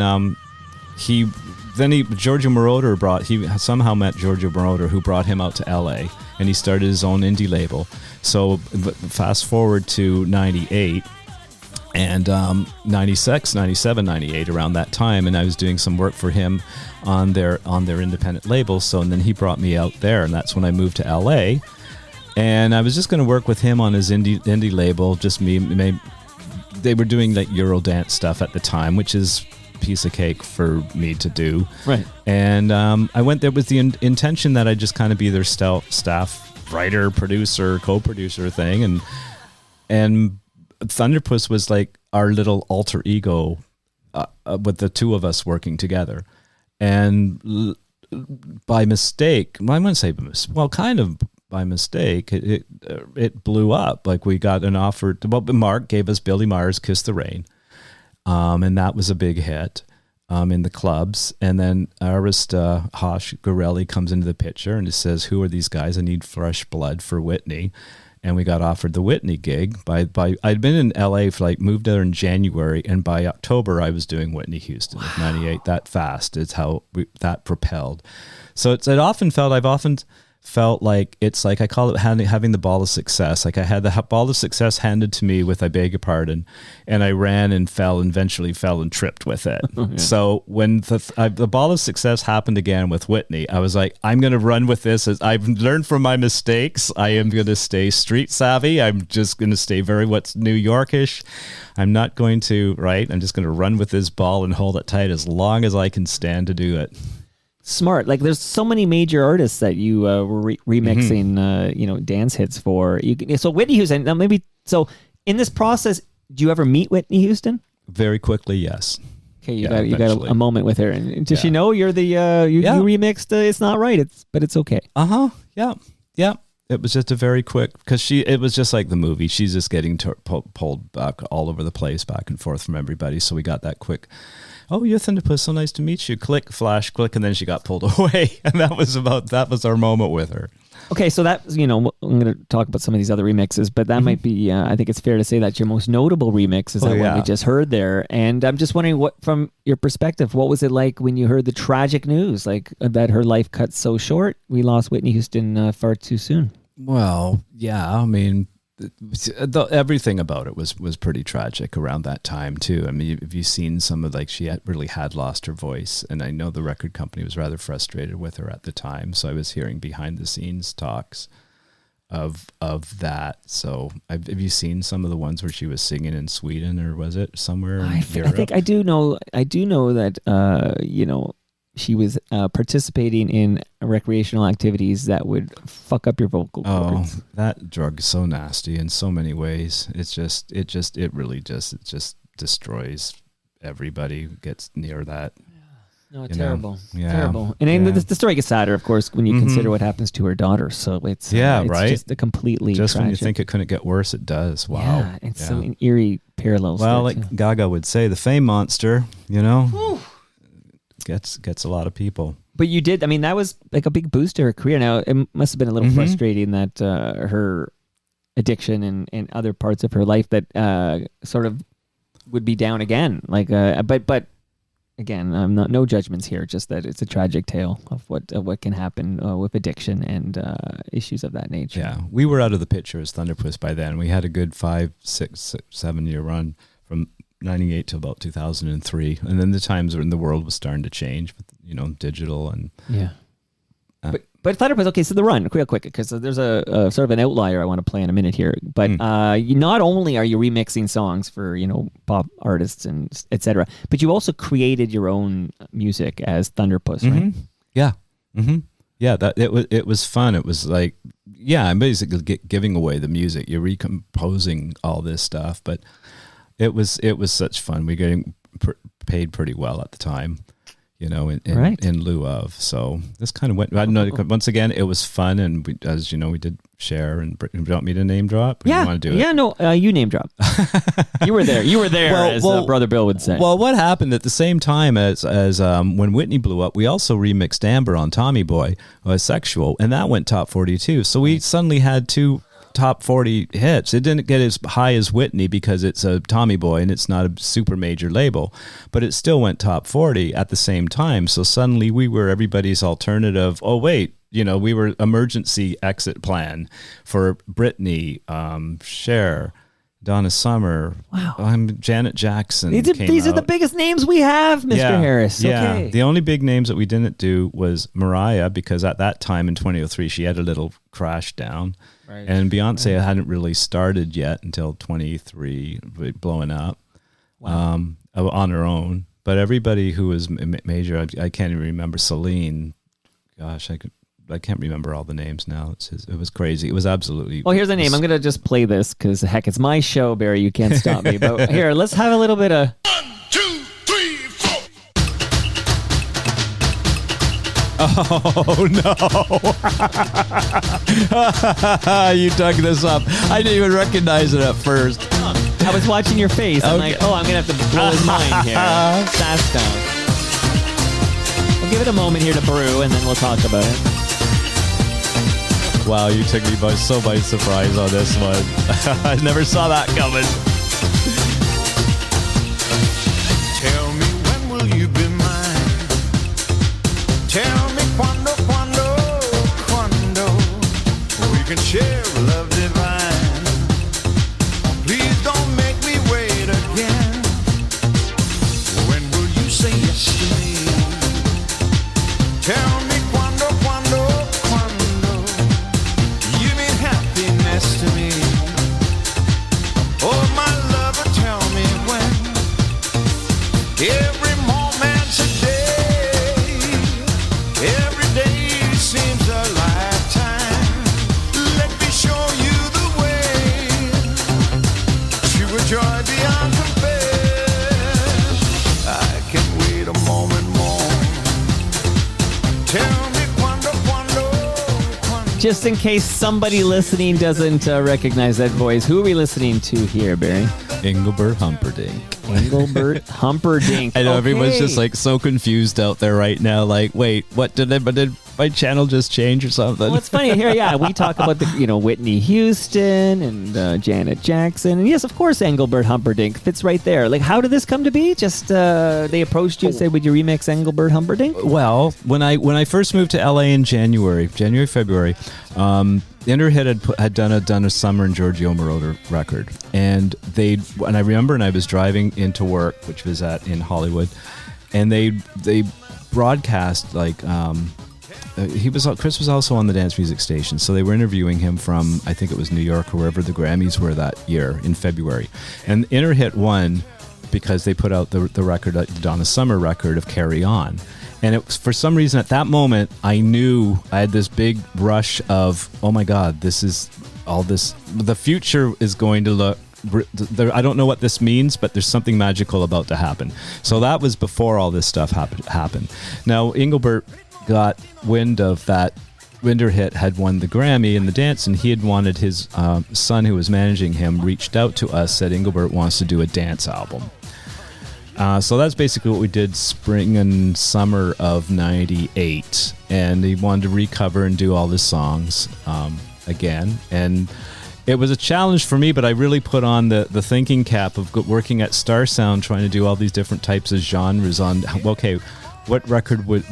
Giorgio Moroder he somehow met Giorgio Moroder, who brought him out to LA, and he started his own indie label. So fast forward to 98 and 96, 97, 98, around that time, and I was doing some work for him on their independent label. So and then he brought me out there, and that's when I moved to LA. And I was just going to work with him on his indie label, just me. They were doing like Eurodance stuff at the time, which is a piece of cake for me to do. Right. And I went there with the intention that I'd just kind of be their staff writer, producer, co-producer thing. And Thunderpuss was like our little alter ego with the two of us working together. And by mistake, I wouldn't say, well, kind of by mistake, it blew up. Like we got an offer. Mark gave us Billy Meyer's "Kiss the Rain," and that was a big hit in the clubs. And then Arista Hosh Gorelli comes into the picture and it says, "Who are these guys? I need fresh blood for Whitney." And we got offered the Whitney gig. I'd been in LA for moved there in January, and by October I was doing Whitney Houston with 98. That fast is how that propelled. So I've often felt like it's like, I call it having the ball of success. Like I had the ball of success handed to me with, I beg your pardon, and I ran and eventually fell and tripped with it. Yeah. So when the ball of success happened again with Whitney, I was like, I'm going to run with this. As I've learned from my mistakes, I am going to stay street savvy. I'm just going to stay very New Yorkish. I'm not going to, I'm just going to run with this ball and hold it tight as long as I can stand to do it. Smart. Like there's so many major artists that you were remixing, dance hits for. So Whitney Houston. Now so in this process, do you ever meet Whitney Houston? Very quickly, yes. Okay, you got a moment with her, and does she know you're the you remixed? It's not right. But it's okay. Yeah. It was just a very quick, because it was just like the movie. She's just getting pulled back all over the place, back and forth from everybody. So we got that quick. Oh, you're Thunderpuss, so nice to meet you. Click, flash, click, and then she got pulled away. And that was our moment with her. Okay, so that, I'm going to talk about some of these other remixes, but that might be, I think it's fair to say that your most notable remix is that one we just heard there. And I'm just wondering, what, from your perspective, what was it like when you heard the tragic news, like that her life cut so short? We lost Whitney Houston far too soon. Well, yeah, I mean, everything about it was pretty tragic around that time too. I mean, have you seen some of, like, she really had lost her voice, and I know the record company was rather frustrated with her at the time. So I was hearing behind the scenes talks of that. So have you seen some of the ones where she was singing in Sweden, or was it somewhere in Europe? I think I do know that she was participating in recreational activities that would fuck up your vocal cords. Oh, that drug is so nasty in so many ways. It really destroys everybody who gets near that. No, terrible. Yeah. Terrible. And the story gets sadder, of course, when you consider what happens to her daughter. So it's just a completely just tragic. When you think it couldn't get worse, it does. Wow. Yeah, and some eerie parallels. Well, like Gaga would say, the fame monster, gets a lot of people. But you did, I mean, that was like a big boost to her career. Now, it must have been a little frustrating that her addiction and other parts of her life that sort of would be down again. Like, but again, no judgments here, just that it's a tragic tale of what can happen with addiction and issues of that nature. Yeah, we were out of the picture as Thunderpuss by then. We had a good 5, 6, 7 year run from 98 to about 2003, and then the times when the world was starting to change with digital and but Thunderpuss. Okay, so the run real quick, because there's a sort of an outlier I want to play in a minute here. But you not only are you remixing songs for pop artists and etc., but you also created your own music as Thunderpuss, right? Yeah. That it was fun. It was like, I'm basically giving away the music. You're recomposing all this stuff, but it was such fun. We're getting paid pretty well at the time, in lieu of. So this kind of went. I don't know. Once again, it was fun, and we, as you know, we did share. And you want me to name drop? Or yeah, you want to do it? Yeah, no, you name drop. You were there. As Brother Bill would say. Well, what happened at the same time as when Whitney blew up, we also remixed Amber on Tommy Boy, Sexual, and that went top 40 too. So we suddenly had two top 40 hits. It didn't get as high as Whitney because it's a Tommy Boy and it's not a super major label, but it still went top 40 at the same time. So suddenly we were everybody's alternative. Oh, wait, we were emergency exit plan for Britney, Cher, Donna Summer. Wow. I'm Janet Jackson. These are the biggest names we have, Mr. Harris. Yeah. Okay. The only big names that we didn't do was Mariah, because at that time in 2003, she had a little crash down. Right. And Beyonce hadn't really started yet until 23, blowing up on her own. But everybody who was major, I can't even remember. Celine, gosh, I can't remember all the names now. It was crazy. It was absolutely... Well, here's the name. I'm going to just play this because, heck, it's my show, Barry. You can't stop me. But here, let's have a little bit of... 1, 2, 3, 4. Oh, no. You dug this up. I didn't even recognize it at first. I was watching your face. I'm like, I'm going to have to blow his mind here. Fast down. We'll give it a moment here to brew, and then we'll talk about it. Wow, you took me by surprise on this one. I never saw that coming. Tell me, when will you be mine? Tell me, quando we can share a love divine. Please don't make me wait again. When will you say yes to me? Tell me, quando you mean happiness to me. Oh, my lover, tell me when. Every moment's a day. Every day seems a lifetime. Let me show you the way to a joy beyond compare. I can't wait a moment more. Tell me quando. Just in case somebody listening doesn't recognize that voice, who are we listening to here, Barry? Engelbert Humperdinck. Engelbert Humperdinck. I know everyone's Okay. just like so confused out there right now. Like, wait, what did my channel just change or something? Well, it's funny here. Yeah, we talk about the Whitney Houston and Janet Jackson, and yes, of course, Engelbert Humperdinck fits right there. Like, how did this come to be? Just they approached you and said, "Would you remix Engelbert Humperdinck?" Well, when I first moved to LA in February, Thunderhit had done a Summer and Giorgio Moroder record, and I remember, and I was driving into work, which was in Hollywood, and they broadcast like Chris was also on the dance music station, so they were interviewing him from, I think it was New York or wherever the Grammys were that year in February, and Thunderhit won because they put out the record, the Donna Summer record of Carry On. And it was, for some reason, at that moment, I knew I had this big rush of, oh my God, this is all this. The future is going to look. I don't know what this means, but there's something magical about to happen. So that was before all this stuff happened. Now, Engelbert got wind of that. Thunderhit had won the Grammy in the dance, and he had wanted his son, who was managing him, reached out to us, said Engelbert wants to do a dance album. So that's basically what we did spring and summer of 98. And he wanted to recover and do all the songs again. And it was a challenge for me, but I really put on the thinking cap of working at Star Sound, trying to do all these different types of genres on, okay, what record would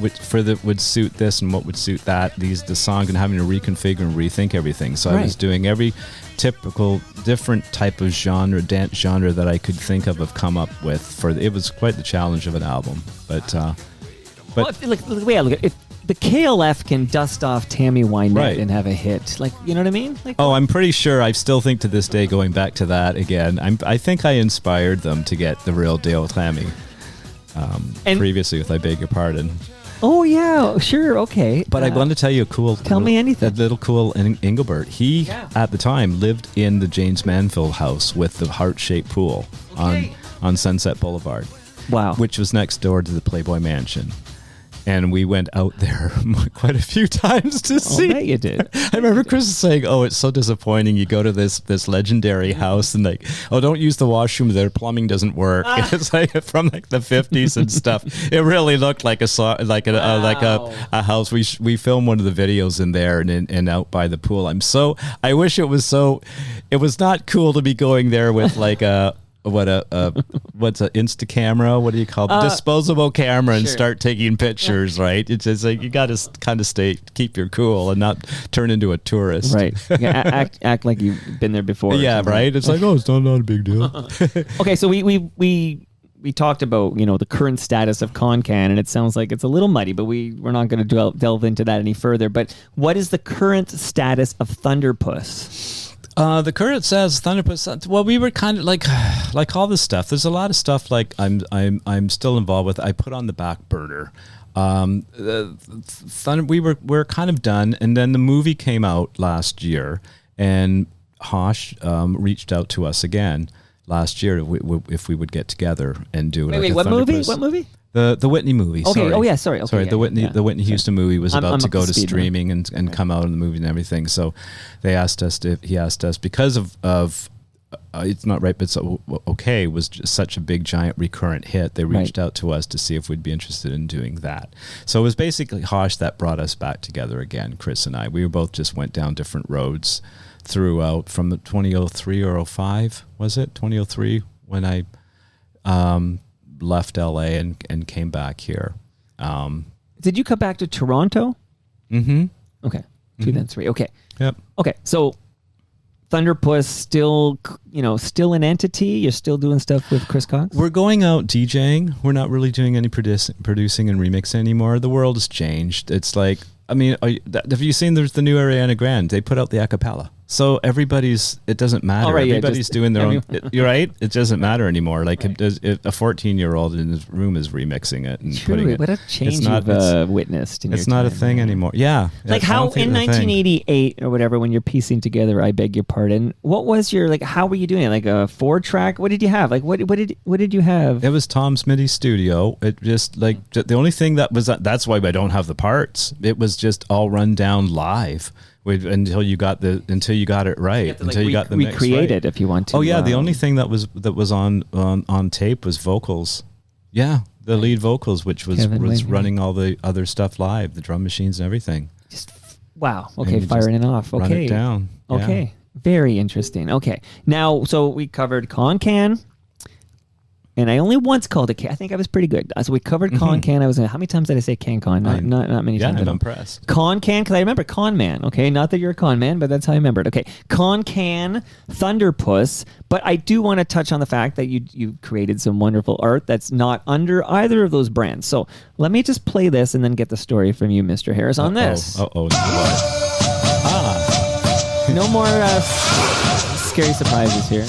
suit this and what would suit that, the song, and having to reconfigure and rethink everything. So I was doing every typical different type of dance genre that I could think of come up with. It was quite the challenge of an album. But well, the way I look at it, if the KLF can dust off Tammy Wynette and have a hit, like, you know what I mean? Like, I'm pretty sure, I still think to this day, going back to that again, I think I inspired them to get the real deal Tammy. Previously with I Beg Your Pardon. Oh yeah, sure, okay. But I want to tell you a cool... Tell me anything. That little cool Engelbert. He, at the time, lived in the James Manfield house with the heart-shaped pool on Sunset Boulevard. Wow. Which was next door to the Playboy Mansion. And we went out there quite a few times to see. I bet you did. I remember Chris saying, "Oh, it's so disappointing. You go to this legendary house and like, oh, don't use the washroom. Their plumbing doesn't work." It's like from like the 50s and stuff. It really looked like a house. We filmed one of the videos in there and out by the pool. I wish it was so. It was not cool to be going there with like a. What's an Insta camera? What do you call it? Disposable camera and start taking pictures, right? It's just like you got to kind of keep your cool and not turn into a tourist, Right? Act like you've been there before. Yeah, right. It's like, oh, it's not a big deal. Okay, so we talked about the current status of Kon Kan, and it sounds like it's a little muddy, but we're not going to delve into that any further. But what is the current status of Thunderpuss? The current says Thunderpuss. Well, we were kind of like all this stuff. There's a lot of stuff like I'm still involved with. I put on the back burner. We're kind of done, and then the movie came out last year, and Hosh reached out to us again last year if we would get together and do Wait, what movie? What movie? The Whitney movie. Okay. Sorry. Oh yeah. Sorry. Okay, sorry. yeah, The Whitney Houston movie was about to up go to speed now. streaming and come out in the movie and everything. So he asked us because of It's Not Right But So Okay was just such a big giant recurrent hit. They reached out to us to see if we'd be interested in doing that. So it was basically Hosh that brought us back together again. Chris and I. We both just went down different roads throughout from 2003 or 05. Was it 2003 when I left LA and came back here. Did you come back to Toronto? Mm-hmm. Okay. 2003. Okay. Yep. Okay. So Thunderpuss still an entity? You're still doing stuff with Chris Cox? We're going out DJing. We're not really doing any producing and remixing anymore. The world has changed. It's like, have you seen there's the new Ariana Grande? They put out the acapella. So it doesn't matter. Right, Everybody's doing their own. You're right. It doesn't matter anymore. Like a 14-year-old in his room is remixing it and putting it. What a change you've witnessed in your It's not a time, thing man. anymore. Yeah. Like I how don't think in it's a thing. 1988 or whatever, when you're piecing together, I beg your pardon, what was your, how were you doing it? Like a 4-track? What did you have? Like what did you have? It was Tom's MIDI studio. It just the only thing that's why I don't have the parts. It was just all run down live. Until you got it right, until you got the mix recreate right. it if you want to. Oh yeah, the only thing that was on tape was vocals. Yeah, the lead vocals, which was running all the other stuff live, the drum machines and everything. Wow. Okay, firing it off. Okay, run it down. Okay, Yeah. very interesting. Okay, now so we covered Kon Kan. And I only once called it Kan. I think I was pretty good. So we covered Kon Kan. I was how many times did I say Kan? Not many times. I'm impressed. Kon Kan, because I remember Con Man. Okay, not that you're a con man, but that's how I remember it. Okay, Kon Kan, Thunderpuss. But I do want to touch on the fact that you created some wonderful art that's not under either of those brands. So let me just play this and then get the story from you, Mr. Harris, on this. No more scary surprises here.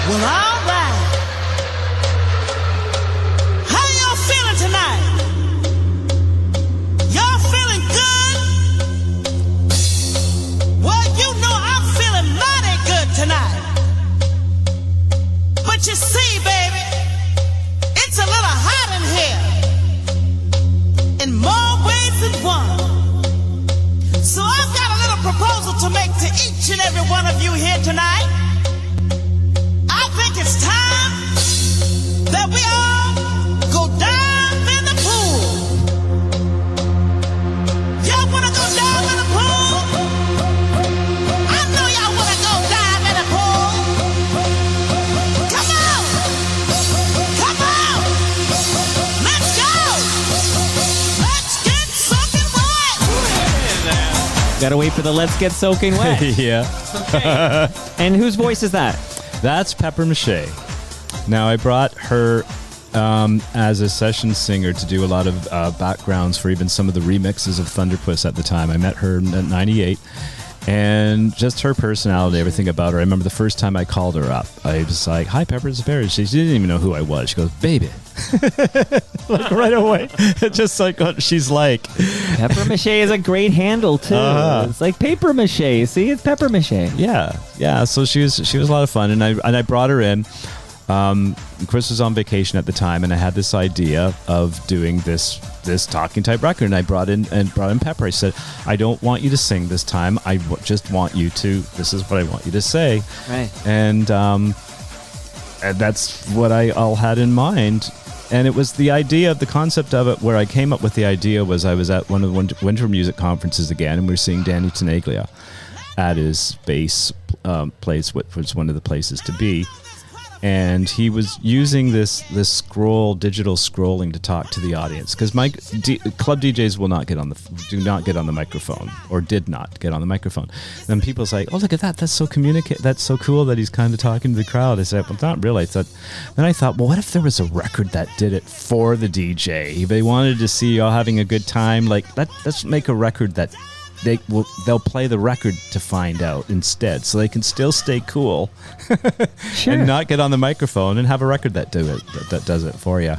Well, all right. How y'all feeling tonight? Y'all feeling good? Well, I'm feeling mighty good tonight. But you see, baby, it's a little hot in here. In more ways than one. So I've got a little proposal to make to each and every one of you here tonight. I think it's time that we all go dive in the pool. Y'all wanna go dive in the pool? I know y'all wanna go dive in the pool. Come on! Come on! Let's go! Let's get soaking wet! Gotta wait for the Let's Get Soaking Wet. Yeah. And whose voice is that? That's Pepper Mache. Now I brought her as a session singer to do a lot of backgrounds for even some of the remixes of Thunderpuss at the time. I met her in '98. And just her personality, everything about her. I remember the first time I called her up. I was like, "Hi, Pepper, it's Barry." She didn't even know who I was. She goes, "Baby." Like right away. Just like what she's like. Pepper mache is a great handle too. It's like paper mache. See, it's pepper mache. Yeah. So she was a lot of fun, and I brought her in. Chris was on vacation at the time, and I had this idea of doing this talking type record, and I brought in Pepper. I said, "I don't want you to sing this time. I just want you to. This is what I want you to say." Right. And that's what I all had in mind. And it was the idea, the concept of it, where I came up with the idea was I was at one of the winter music conferences again, and we were seeing Danny Tenaglia at his bass place, which was one of the places to be. And he was using this digital scrolling to talk to the audience, because club DJs do not get on the microphone, or did not get on the microphone. And people's like, "Oh, look at that! That's so that's so cool that he's kind of talking to the crowd." I said, "Well, not really." Then I thought, well, what if there was a record that did it for the DJ? If they wanted to see y'all having a good time, like let's make a record that they'll play the record to find out instead, so they can still stay cool Sure. and not get on the microphone and have a record that does it for you,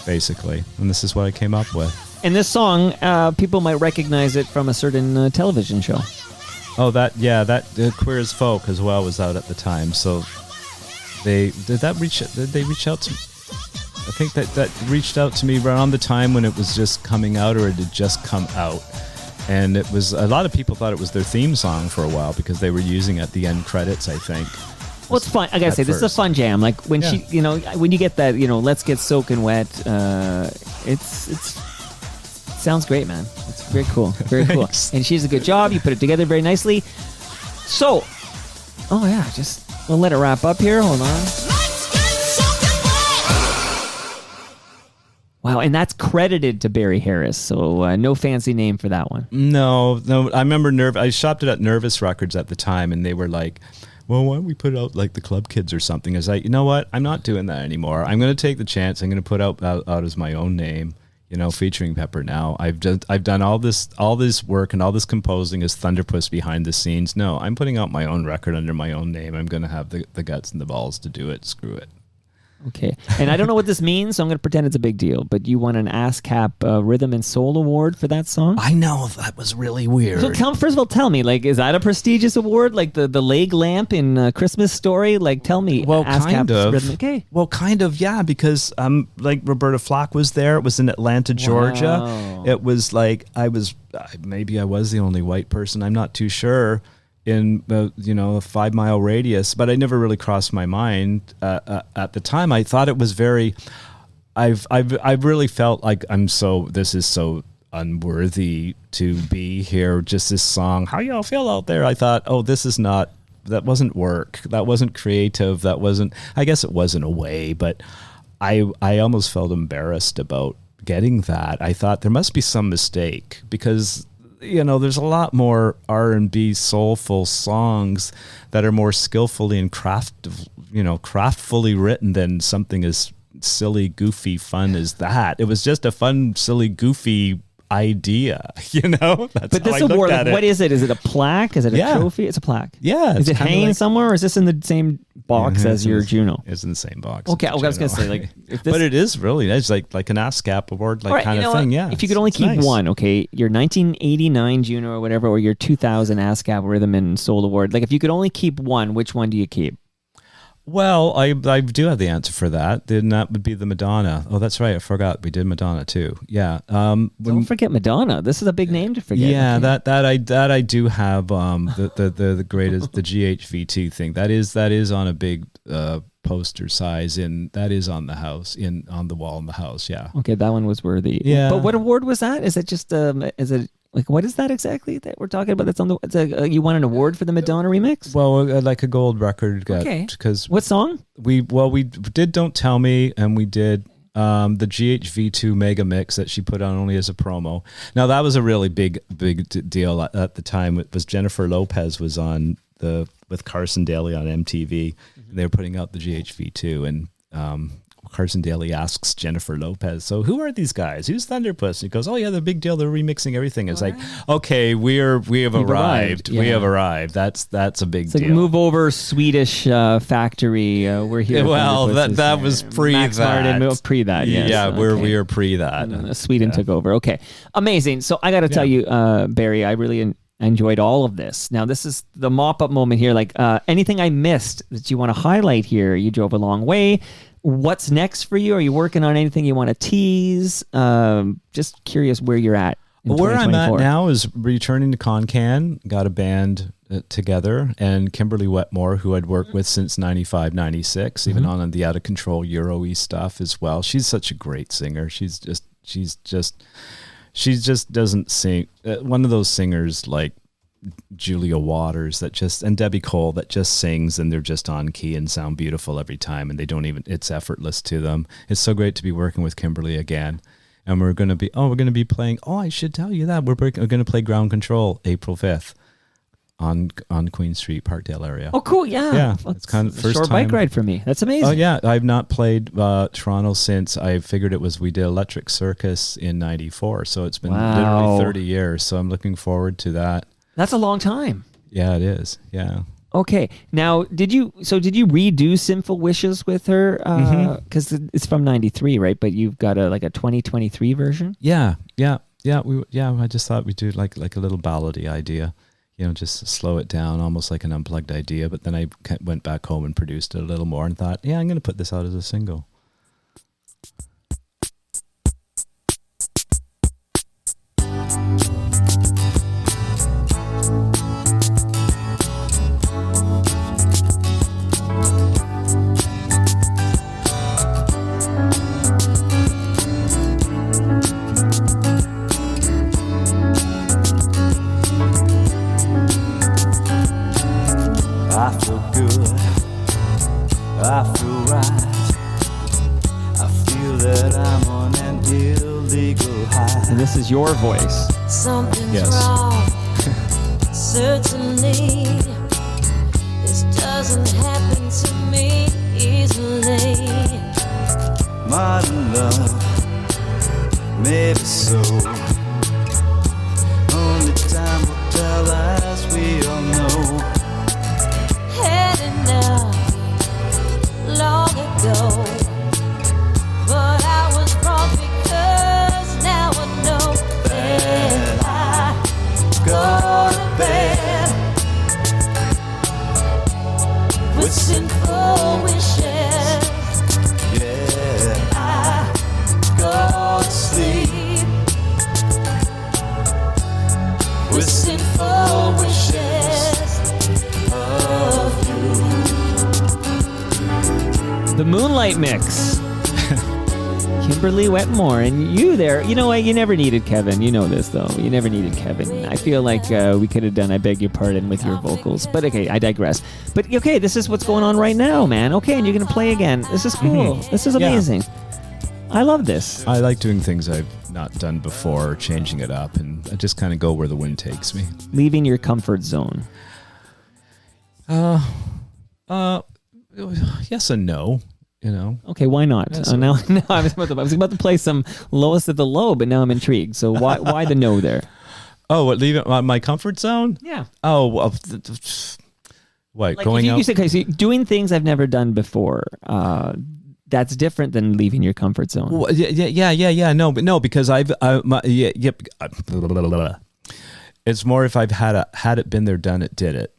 basically. And this is what I came up with. And this song, people might recognize it from a certain television show. Oh, that Queer as Folk as well was out at the time. So did they reach out to me? I think that reached out to me around the time when it was just coming out, or it had just come out. And it was, a lot of people thought it was their theme song for a while because they were using it at the end credits, I think. Well, it's fun. I gotta say, this is a fun jam. Like when she, when you get that, let's get soaking wet. It's sounds great, man. It's very cool, very cool. And she's a good job. You put it together very nicely. So, we'll let it wrap up here. Hold on. Wow, and that's credited to Barry Harris, so no fancy name for that one. No. I remember I shopped it at Nervous Records at the time, and they were like, "Well, why don't we put out like the Club Kids or something?" I was like, "You know what? I'm not doing that anymore. I'm going to take the chance. I'm going to put out as my own name, featuring Pepper now. I've done all this work and all this composing as Thunderpuss behind the scenes. No, I'm putting out my own record under my own name. I'm going to have the guts and the balls to do it. Screw it." Okay. And I don't know what this means, so I'm going to pretend it's a big deal. But you won an ASCAP Rhythm and Soul Award for that song? I know. That was really weird. So first of all, tell me, like, is that a prestigious award? Like the leg lamp in Christmas Story? Like, tell me. Well, ASCAP kind of. Rhythm. Okay. Well, kind of, yeah, because like Roberta Flack was there. It was in Atlanta, Georgia. Wow. It was like maybe I was the only white person. I'm not too sure. In a 5 mile radius, but I never really crossed my mind at the time. I thought it was very. I've really felt like this is so unworthy to be here. Just this song. How y'all feel out there? I thought, this is not. That wasn't work. That wasn't creative. That wasn't. I guess it was in a way, but I almost felt embarrassed about getting that. I thought there must be some mistake because. There's a lot more R&B soulful songs that are more skillfully and craftfully written than something as silly, goofy, fun as that. It was just a fun, silly, goofy idea, That's but this how I award, looked at what it. is it? Is it a plaque? Is it a trophy? It's a plaque. Yeah. Is it hanging somewhere, or is this in the same box as your Juno? It's in the same box. Okay, as I the was going to Juno. say, like, if this, but it is really nice, like an ASCAP award, all right, kind you of know thing. what? Yeah. If you could only it's keep nice. one, okay, your 1989 Juno or whatever, or your 2000 ASCAP Rhythm and Soul Award, like if you could only keep one, which one do you keep? Well, I do have the answer for that. Then that would be the Madonna. Oh, that's right. I forgot. We did Madonna too. Yeah. Don't forget Madonna. This is a big name to forget. Yeah, okay. that I do have. The greatest, the GHV2 thing. That is on a big poster size, and that is on the house, on the wall in the house. Yeah. Okay, that one was worthy. Yeah. But what award was that? Is it just is it like what is that exactly that we're talking about? That's on the. You won an award for the Madonna remix. Well, like a gold record. Okay. Because what song? we did Don't Tell Me, and we did the GHV2 mega mix that she put on only as a promo. Now that was a really big deal at the time. It was Jennifer Lopez was on with Carson Daly on MTV, and they were putting out the GHV2, and Carson Daly asks Jennifer Lopez, so who are these guys? Who's Thunderpuss? And he goes, oh yeah, the big deal. They're remixing everything. It's like, okay, we have arrived. Yeah. We have arrived. That's a big It's like deal. move over, Swedish factory. We're here. Well, Thunderpuss that is was here. pre Max that. Martin, pre that. Yes. Yeah, Okay. we are pre that. Sweden took over. Okay, amazing. So I got to tell you, Barry, I really enjoyed all of this. Now this is the mop-up moment here. Like anything I missed that you want to highlight here? You drove a long way. What's next for you? Are you working on anything you want to tease? Just curious where you're at. Where I'm at now is returning to Kon Kan. Got a band together, and Kimberly Wetmore, who I'd worked with since 95, 96, even on the Out of Control Euro-y stuff as well. She's such a great singer. She just doesn't sing. One of those singers like Julia Waters and Debbie Cole that just sings and they're just on key and sound beautiful every time, and they don't even, it's effortless to them. It's so great to be working with Kimberly again. And we're going to be playing, I should tell you that we're going to play Ground Control April 5th on Queen Street, Parkdale area. Oh, cool. Yeah. Yeah. It's kind of a first short time. bike ride for me. That's amazing. Oh yeah. I've not played Toronto since I figured we did Electric Circus in 94. So it's been literally 30 years. So I'm looking forward to that. That's a long time. Yeah, it is. Yeah. Okay. Now, did you redo Sinful Wishes with her? Because it's from 93, right? But you've got a 2023 version? Yeah. I just thought we'd do like a little ballady idea, just slow it down, almost like an unplugged idea. But then I went back home and produced it a little more and thought, I'm going to put this out as a single. I feel good, I feel right, I feel that I'm on an illegal high. And this is your voice. Something's Yes. wrong. Certainly, this doesn't happen to me easily. Modern love, maybe so. Only time will tell, as we all know. Had enough long ago, but I was wrong because now I know that I go to bed with sinful wishes. Yeah, I go to sleep with sinful wishes of you. The Moonlight Mix. Kimberly Wetmore. And you there. You know what? You never needed Kevin. You know this, though. You never needed Kevin. I feel like we could have done I Beg Your Pardon with your vocals. But okay, I digress. But okay, this is what's going on right now, man. Okay, and you're going to play again. This is cool. This is Yeah. amazing. I love this. I like doing things I've not done before, changing it up, and I just kind of go where the wind takes me. Leaving your comfort zone. Yes and no, Okay, why not? Yes. Now I was about to play some Lowest of the Low, but now I'm intrigued. So why the no there? Oh, what, leave it my comfort zone? Yeah. Oh, well, what, Like going out? you said, okay, so doing things I've never done before. That's different than leaving your comfort zone. Well, yeah. No, because it's more if I've had it, been there, done it, did it,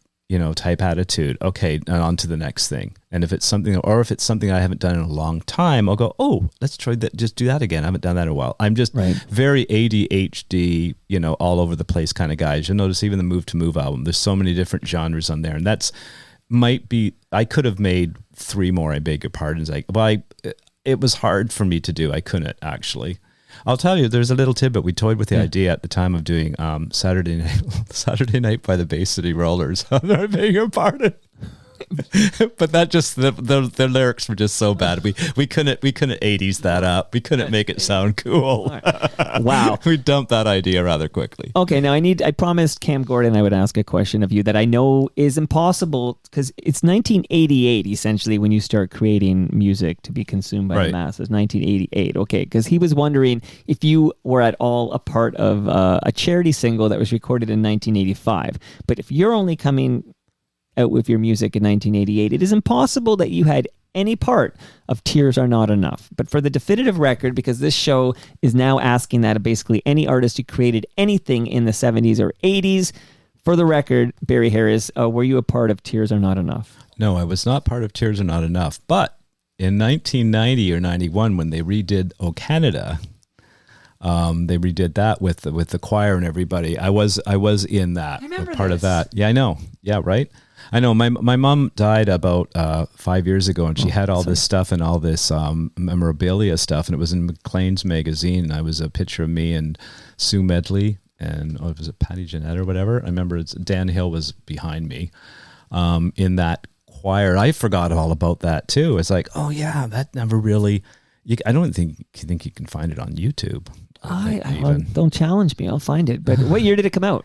type attitude. Okay, and on to the next thing. And if it's something I haven't done in a long time, I'll go, oh, let's try that. Just do that again. I haven't done that in a while. I'm just very ADHD, all over the place kind of guy. You'll notice even the Move to Move album, there's so many different genres on there. And I could have made 3 more, I beg your pardons. It was hard for me to do. I couldn't actually. I'll tell you, there's a little tidbit. We toyed with the idea at the time of doing Saturday Night by the Bay City Rollers. I beg your pardon. But that just the lyrics were just so bad. We couldn't 80s that up. We couldn't make it sound cool. Wow. We dumped that idea rather quickly. Okay, now I promised Cam Gordon I would ask a question of you that I know is impossible because it's 1988 essentially when you start creating music to be consumed by the masses. 1988. Okay, because he was wondering if you were at all a part of a charity single that was recorded in 1985. But if you're only coming out with your music in 1988, it is impossible that you had any part of Tears Are Not Enough. But for the definitive record, because this show is now asking that of basically any artist who created anything in the 70s or 80s, for the record, Barry Harris, were you a part of Tears Are Not Enough? No, I was not part of Tears Are Not Enough. But in 1990 or 91, when they redid O Canada, they redid that with the choir and everybody. I was in that, part of that. Yeah, I know. Yeah, right. I know. My mom died about 5 years ago, and she had all this stuff and all this memorabilia stuff, and it was in Maclean's magazine. I was a picture of me and Sue Medley, and was it Patty Jeanette or whatever? I remember Dan Hill was behind me in that choir. I forgot all about that too. It's like, oh yeah, that never really. I don't think you can find it on YouTube. Don't challenge me. I'll find it. But what year did it come out?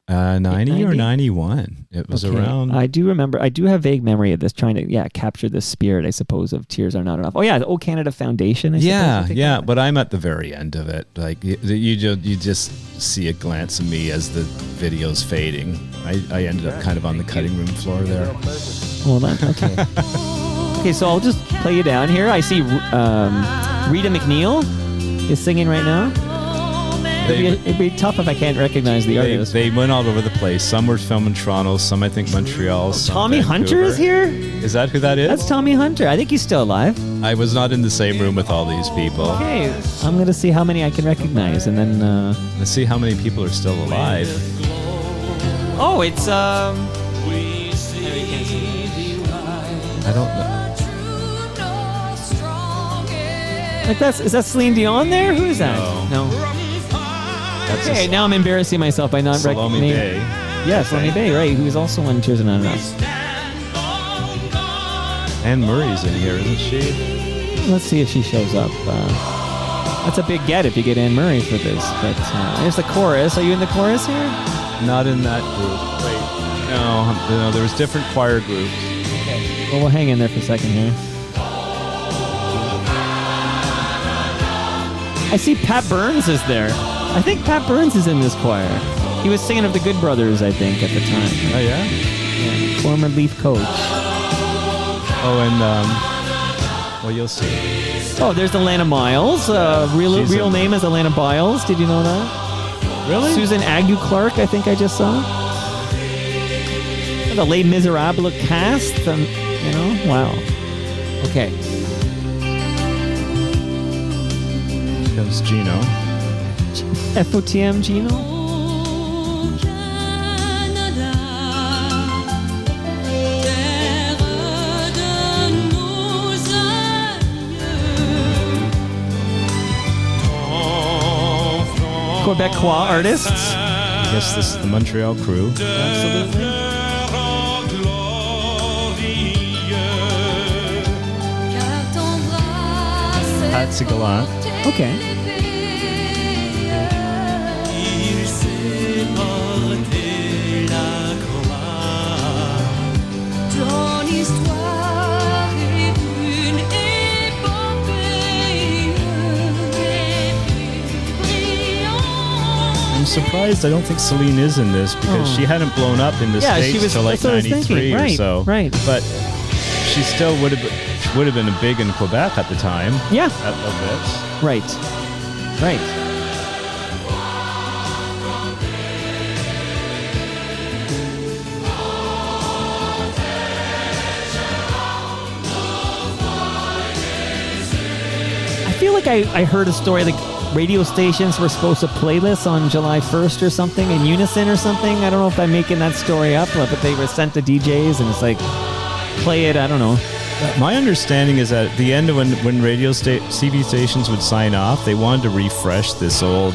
90 or 91. It was around. I do remember. I do have vague memory of this, trying to capture the spirit, I suppose, of Tears Are Not Enough. Oh yeah, the O Canada Foundation. Yeah. But I'm at the very end of it. Like you just see a glance of me as the video's fading. I ended up kind of on the cutting room floor there. Hold on. Okay. Okay, so I'll just play you down here. I see Rita McNeil is singing right now. It'd be tough if I can't recognize the artist. They went all over the place. Some were filmed in Toronto, some I think Montreal. Some Tommy Vancouver. Hunter is here? Is that who that is? That's Tommy Hunter. I think he's still alive. I was not in the same room with all these people. Okay, I'm going to see how many I can recognize, and then... Let's see how many people are still alive. Oh, it's... I don't know. Like is that Celine Dion there? Who is that? No. Okay, now I'm embarrassing myself by not Salome recognizing. Bay. Yeah, Salome Bay, right? Who is also on Tears Are Not Enough. Anne Murray's in here, isn't she? Let's see if she shows up. That's a big get if you get Anne Murray for this. But here's the chorus. Are you in the chorus here? Not in that group. Wait. No, there was different choir groups. Okay. Well, we'll hang in there for a second here. I see Pat Burns is there. I think Pat Burns is in this choir. He was singing of the Good Brothers, I think, at the time. Oh, yeah? Yeah, former Leaf coach. Oh, and, well, you'll see. Oh, there's Alana Miles. Real name is Alana Biles. Did you know that? Really? Susan Ague Clark, I think I just saw. The Les Miserables cast. Wow. Okay. There's Gino. FOTM Gino? Quebecois artists? I guess this is the Montreal crew. Absolutely. Patsy Gallant. Okay. I'm surprised I don't think Celine is in this because she hadn't blown up in the States until like 93 or so. Right. But she still would have been big in Quebec at the time. Yeah. At bits. Right. I feel like I heard a story like radio stations were supposed to play this on July 1st or something in unison or something. I don't know if I'm making that story up, but they were sent to DJs and it's like, play it, I don't know. My understanding is that at the end of when TV stations would sign off, they wanted to refresh this old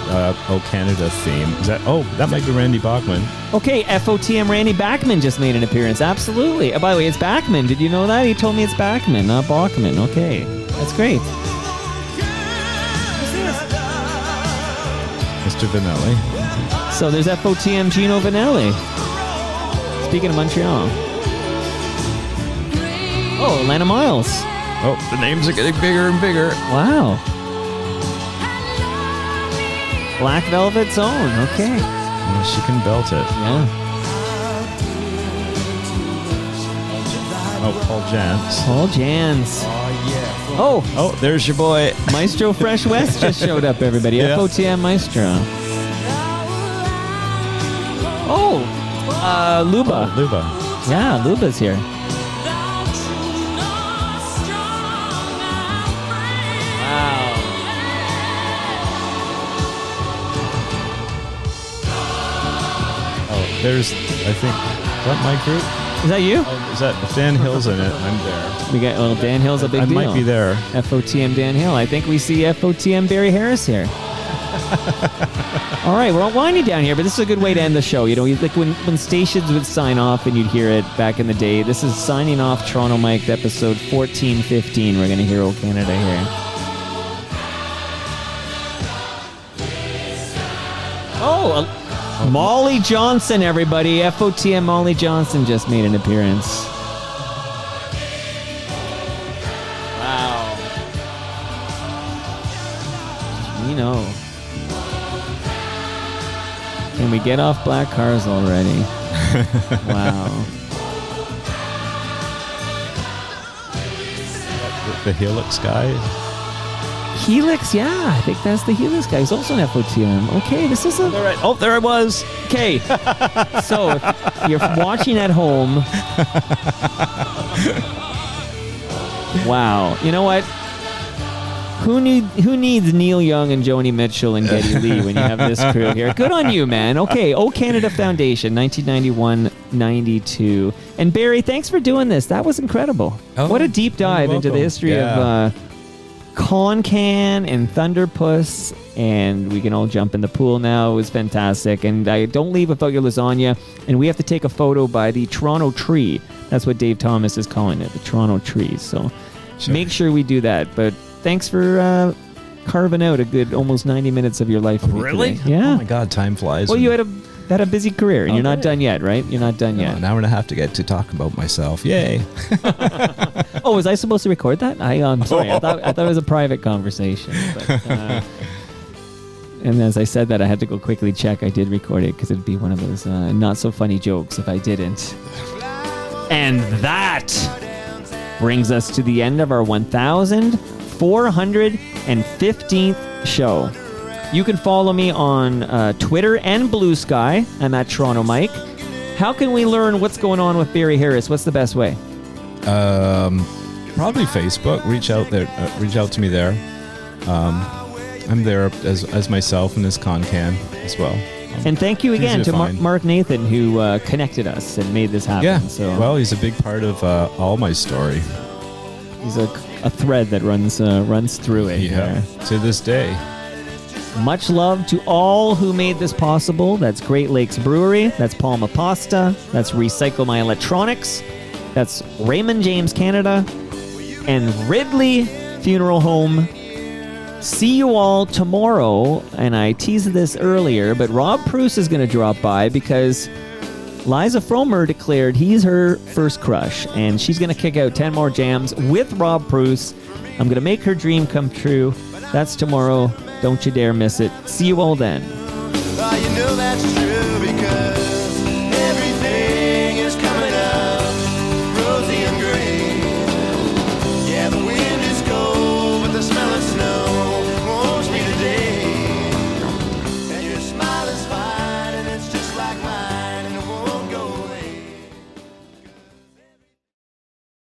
Oh Canada theme. Is that? Oh, that might be Randy Bachman. Okay, FOTM Randy Bachman just made an appearance. Absolutely. By the way, it's Bachman. Did you know that? He told me it's Bachman, not Bachman. Okay, that's great. Mr. Vanelli. So there's FOTM Gino Vanelli. Speaking of Montreal. Oh, Atlanta Miles. Oh, the names are getting bigger and bigger. Wow. Black Velvet's own. Okay. Oh, she can belt it. Yeah. Oh, Paul Jans. Paul Jans. Oh, there's your boy. Maestro Fresh West just showed up, everybody. Yeah. FOTM Maestro. Luba. Oh, Luba. Yeah, Luba's here. Wow. Oh, there's, I think, is that my group? Is that you? Is that, if Dan Hill's in it, I'm there. We got, well, Dan Hill's a big I deal. might be there. FOTM Dan Hill. I think we see FOTM Barry Harris here. All right, we're all winding down here, but this is a good way to end the show. You know, like when stations would sign off and you'd hear it back in the day. This is signing off Toronto Mike, episode 1415. We're going to hear Old Canada here. Oh, Molly Johnson, everybody. FOTM Molly Johnson just made an appearance. Wow. You know. Can we get off black cars already? Wow. The Helix guy? Helix, yeah. I think that's the Helix guy. He's also an FOTM. Okay, this is a... All right. Oh, there I was. Okay. So, if you're watching at home... Wow. You know what? Who needs Neil Young and Joni Mitchell and Geddy Lee when you have this crew here? Good on you, man. Okay, O Canada Foundation, 1991-92. And Barry, thanks for doing this. That was incredible. Oh, what a deep dive into the history of Kon Kan and Thunderpuss. And we can all jump in the pool now. It was fantastic. And don't leave without your lasagna. And we have to take a photo by the Toronto Tree. That's what Dave Thomas is calling it, the Toronto Tree. So make sure we do that. But thanks for carving out a good almost 90 minutes of your life. Really? Today. Yeah. Oh my God, time flies. Well, you had a busy career, and you're not done yet, right? You're not done yet. An hour and a half to get to talk about myself. Yay. Oh, was I supposed to record that? I'm sorry. I thought it was a private conversation. But, and as I said that, I had to go quickly check. I did record it because it'd be one of those not so funny jokes if I didn't. And that brings us to the end of our 1,415th show. You can follow me on Twitter and Blue Sky. I'm at Toronto Mike. How can we learn what's going on with Barry Harris? What's the best way? Probably Facebook. Reach out there. Reach out to me there. I'm there as myself and as Kon Kan as well. And thank you again easy to to find. Mark Nathan, who connected us and made this happen. Yeah. So Well, he's a big part of all my story. he's a thread that runs through it. Yeah. To this day. Much love to all who made this possible. That's Great Lakes Brewery. That's Palma Pasta. That's Recycle My Electronics. That's Raymond James Canada. And Ridley Funeral Home. See you all tomorrow. And I teased this earlier, but Rob Bruce is going to drop by because Liza Fromer declared he's her first crush. And she's going to kick out 10 more jams with Rob Bruce. I'm going to make her dream come true. That's tomorrow. Don't you dare miss it. See you all then. You know that's true because